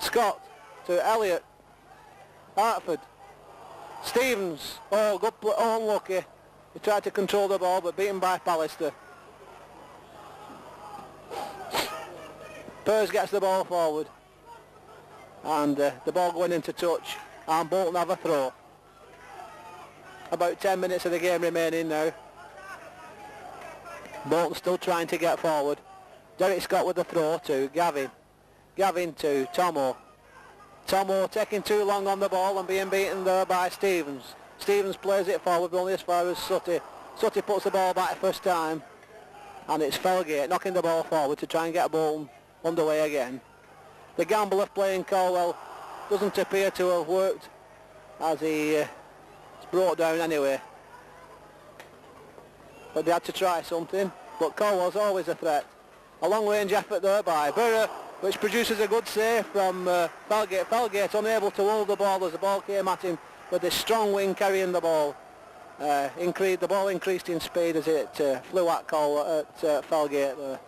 Scott to Elliott. Hartford. Stevens. Oh, good play. Oh, unlucky. He tried to control the ball, but beaten by Pallister. Pearce gets the ball forward. And the ball going into touch. And Bolton have a throw. About 10 minutes of the game remaining now. Bolton still trying to get forward. Derek Scott with the throw to Gavin. Gavin to Tomo. Tomo taking too long on the ball and being beaten there by Stevens. Stevens plays it forward only as far as Sutty. Sutty puts the ball back first time. And it's Felgate knocking the ball forward to try and get Bolton underway again. The gamble of playing Colwell doesn't appear to have worked, as he's brought down anyway. But they had to try something. But Colwell's always a threat. A long-range effort there by Borough, which produces a good save from Felgate. Felgate unable to hold the ball as the ball came at him with this strong wing carrying the ball. The ball increased in speed as it flew at Felgate there.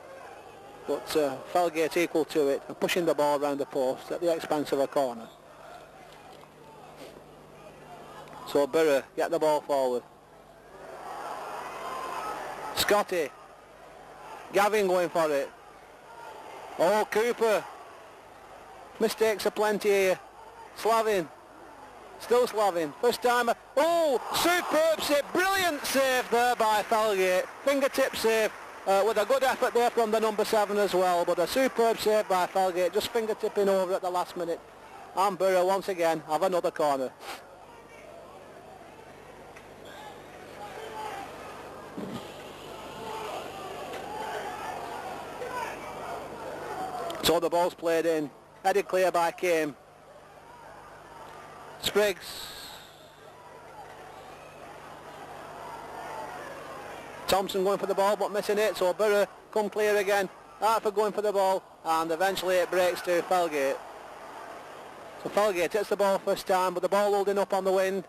But Felgate equal to it and pushing the ball around the post at the expense of a corner. So Borough get the ball forward. Scotty. Gavin going for it. Oh, Cooper. Mistakes aplenty here. Slavin. Still Slavin. First timer. Oh, superb save. Brilliant save there by Felgate. Fingertip save with a good effort there from the number 7 as well. But a superb save by Felgate. Just fingertipping over at the last minute. And Borough once again have another corner. So the ball's played in, headed clear by Kame. Spriggs. Thompson going for the ball but missing it, so Borough come clear again. Hartford going for the ball, and eventually it breaks to Felgate. So Felgate hits the ball first time, but the ball holding up on the wind.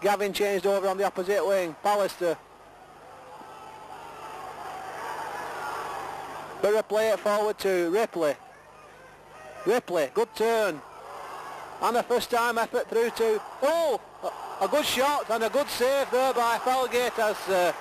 Gavin changed over on the opposite wing. Pallister. Borough play it forward to Ripley. Ripley, good turn. And a first time effort through to, oh, a good shot and a good save there by Felgate as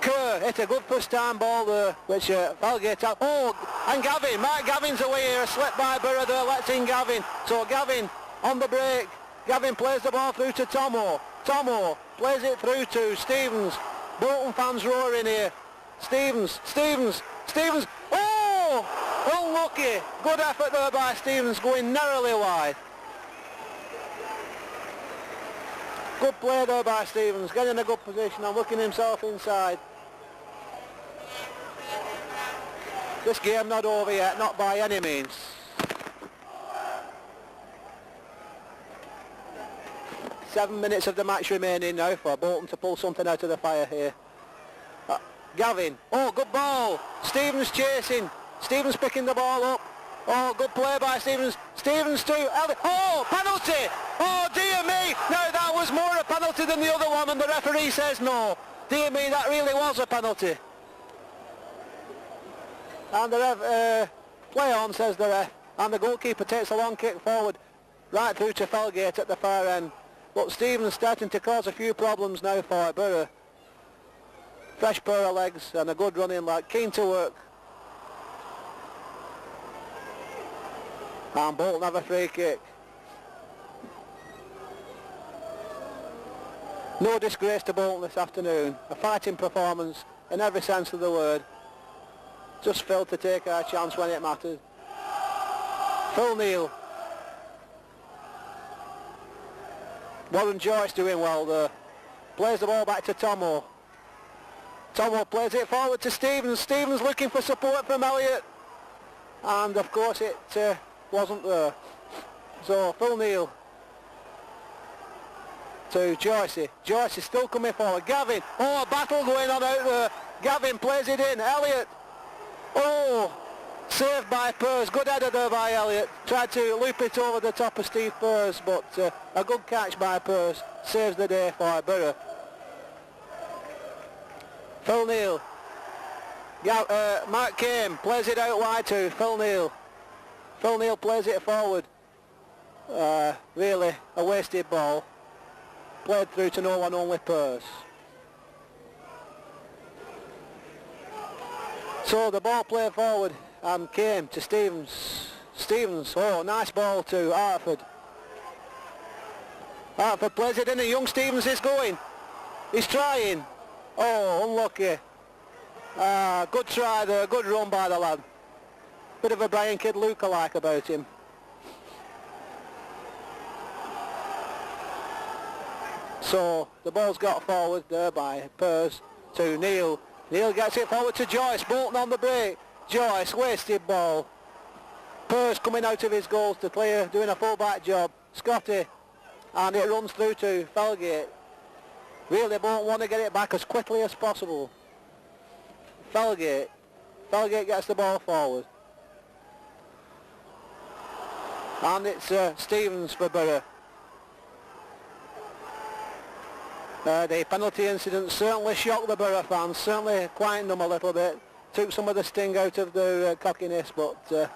Kerr hit a good first time ball there, which Felgate had. Oh, and Gavin, Mark Gavin's away here, a slip by Borough there, lets in Gavin. So Gavin on the break. Gavin plays the ball through to Tomo. Tomo plays it through to Stevens. Bolton fans roaring here. Stevens. Oh, unlucky. Good effort there by Stevens, going narrowly wide. Good play there by Stevens, getting in a good position and looking himself inside. This game not over yet, not by any means. Seven minutes of the match remaining now for Bolton to pull something out of the fire here. Gavin, oh, good ball. Stevens chasing. Stevens picking the ball up. Oh, good play by Stevens. Stevens to Elliott. Oh, penalty. Oh, dear me. Now that was more a penalty than the other one, and the referee says no. Dear me, that really was a penalty. And the ref, play on, says the ref. And the goalkeeper takes a long kick forward, right through to Felgate at the far end. But Stevens starting to cause a few problems now for Borough. Fresh pair of legs and a good running lad, keen to work. And Bolton have a free kick. No disgrace to Bolton this afternoon. A fighting performance in every sense of the word. Just failed to take our chance when it mattered. Phil Neal. Warren Joyce doing well there. Plays the ball back to Tomo. Tomo plays it forward to Stevens. Stevens looking for support from Elliott. And of course it wasn't there. So Phil Neal to Joyce. Joyce is still coming forward. Gavin. Oh, a battle going on out there. Gavin plays it in. Elliott. Oh, saved by Purse. Good header there by Elliott. Tried to loop it over the top of Steve Purse, but a good catch by Purse. Saves the day for Borough. Phil Neal. Mark Kane plays it out wide to Phil Neal. Phil Neal plays it forward. Really a wasted ball. Played through to no one, only Purse. So the ball played forward and came to Stevens. Stevens, oh, nice ball to Hartford. Hartford plays it in and young Stevens is going. He's trying. Oh, unlucky. Good try there, good run by the lad. Bit of a Brian Kidd look-alike about him. So the ball's got forward there by Purse to Neal. Neal gets it forward to Joyce. Bolton on the break. Joyce, wasted ball. Purse coming out of his goals to clear, doing a full-back job. Scotty. And it runs through to Felgate. Really Bolton want to get it back as quickly as possible. Felgate. Felgate gets the ball forward. And it's Stevens for Borough. The penalty incident certainly shocked the Borough fans, certainly quietened them a little bit. Took some of the sting out of their cockiness, but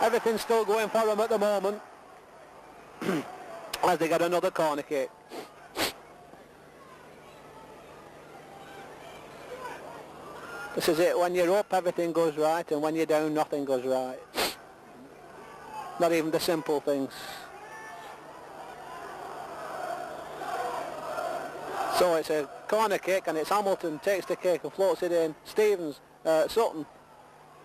everything's still going for them at the moment. As they get another corner kick. This is it, when you're up everything goes right, and when you're down nothing goes right. Not even the simple things. So it's a corner kick and it's Hamilton takes the kick and floats it in. Stevens, Sutton,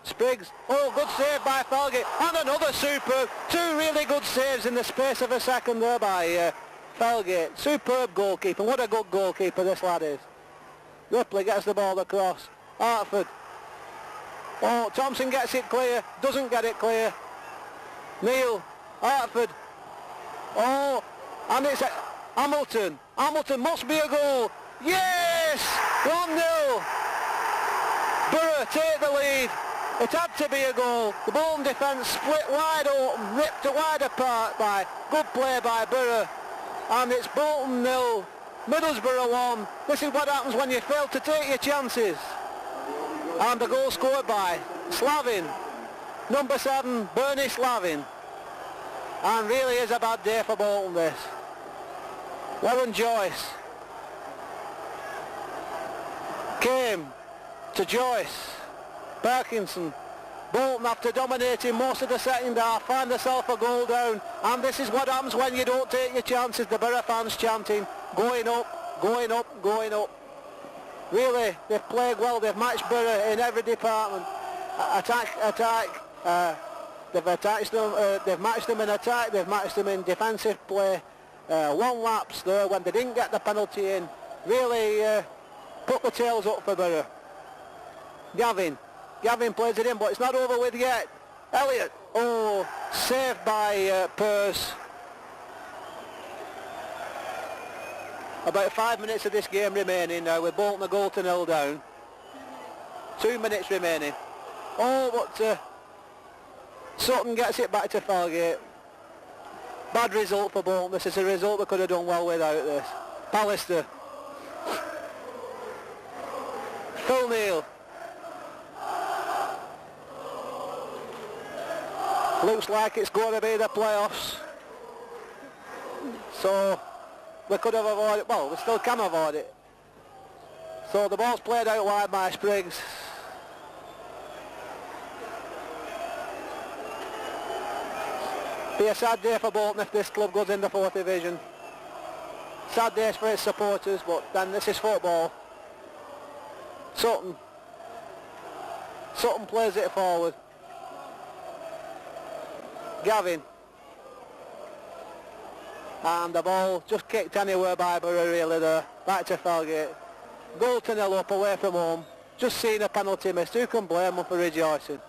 Spriggs, oh good save by Felgate and another superb, two really good saves in the space of a second there by Felgate. Superb goalkeeper, what a good goalkeeper this lad is. Ripley gets the ball across. Hartford. Oh, Thompson gets it clear, doesn't get it clear. Neal, Hartford. Oh, and it's Hamilton. Hamilton must be a goal. Yes! 1-0. Borough take the lead. It had to be a goal. The Bolton defence split wide open, ripped wide apart by good play by Borough. And it's Bolton 0, Middlesbrough 1. This is what happens when you fail to take your chances. And the goal scored by Slavin, number 7, Bernie Slavin. And really is a bad day for Bolton this. Warren Joyce came to Joyce. Parkinson. Bolton, after dominating most of the second half, find themselves a goal down. And this is what happens when you don't take your chances. The Borough fans chanting, going up, going up, going up. Really, they've played well. They've matched Borough in every department. Attack. They've attacked them. They've matched them in attack. They've matched them in defensive play. One lapse there when they didn't get the penalty in. Really put the tails up for Borough. Gavin plays it in, but it's not over with yet. Elliott, oh, saved by Purse. About 5 minutes of this game remaining now, with Bolton a goal to 0 down. 2 minutes remaining. Oh, but Sutton gets it back to Felgate. Bad result for Bolton. This is a result they could have done well without this. Pallister. Phil Neal. Looks like it's going to be the playoffs. So we could have avoided, well, we still can avoid it. So the ball's played out wide by Spriggs. Be a sad day for Bolton if this club goes in the 4th division. sad days for its supporters, but then this is football. Sutton plays it forward. Gavin. And the ball just kicked anywhere by Borough really there. Back to Felgate. Goal to 0 up away from home. Just seen a penalty missed. Who can blame them for rejoicing?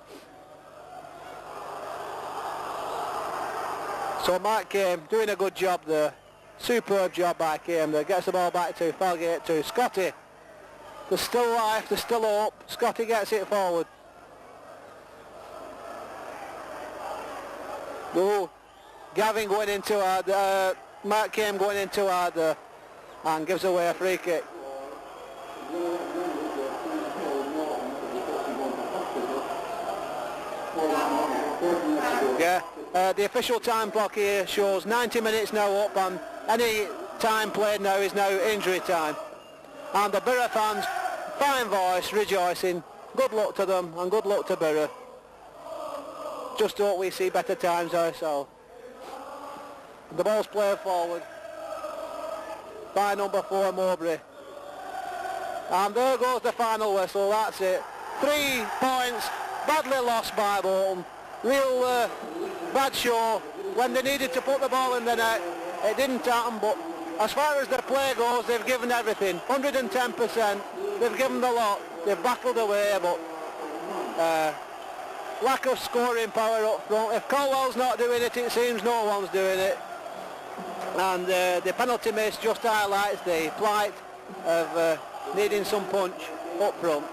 So Mark Came doing a good job there. Superb job by Came there. Gets the ball back to Felgate to Scotty. There's still life, there's still hope. Scotty gets it forward. Oh, Gavin going into hard, Mark Came going into hard there and gives away a free kick. Yeah, the official time clock here shows 90 minutes now up, and any time played now is now injury time. And the Borough fans, fine voice, rejoicing. Good luck to them and good luck to Borough. Just hope we see better times ourselves. The ball's played forward by number 4 Mowbray. And there goes the final whistle, that's it. 3 points, badly lost by Bolton. Real bad show. When they needed to put the ball in the net, it didn't happen, but as far as the play goes, they've given everything. 110%. They've given the lot. They've battled away, but lack of scoring power up front. If Colwell's not doing it, it seems no one's doing it. And the penalty miss just highlights the plight of needing some punch up front.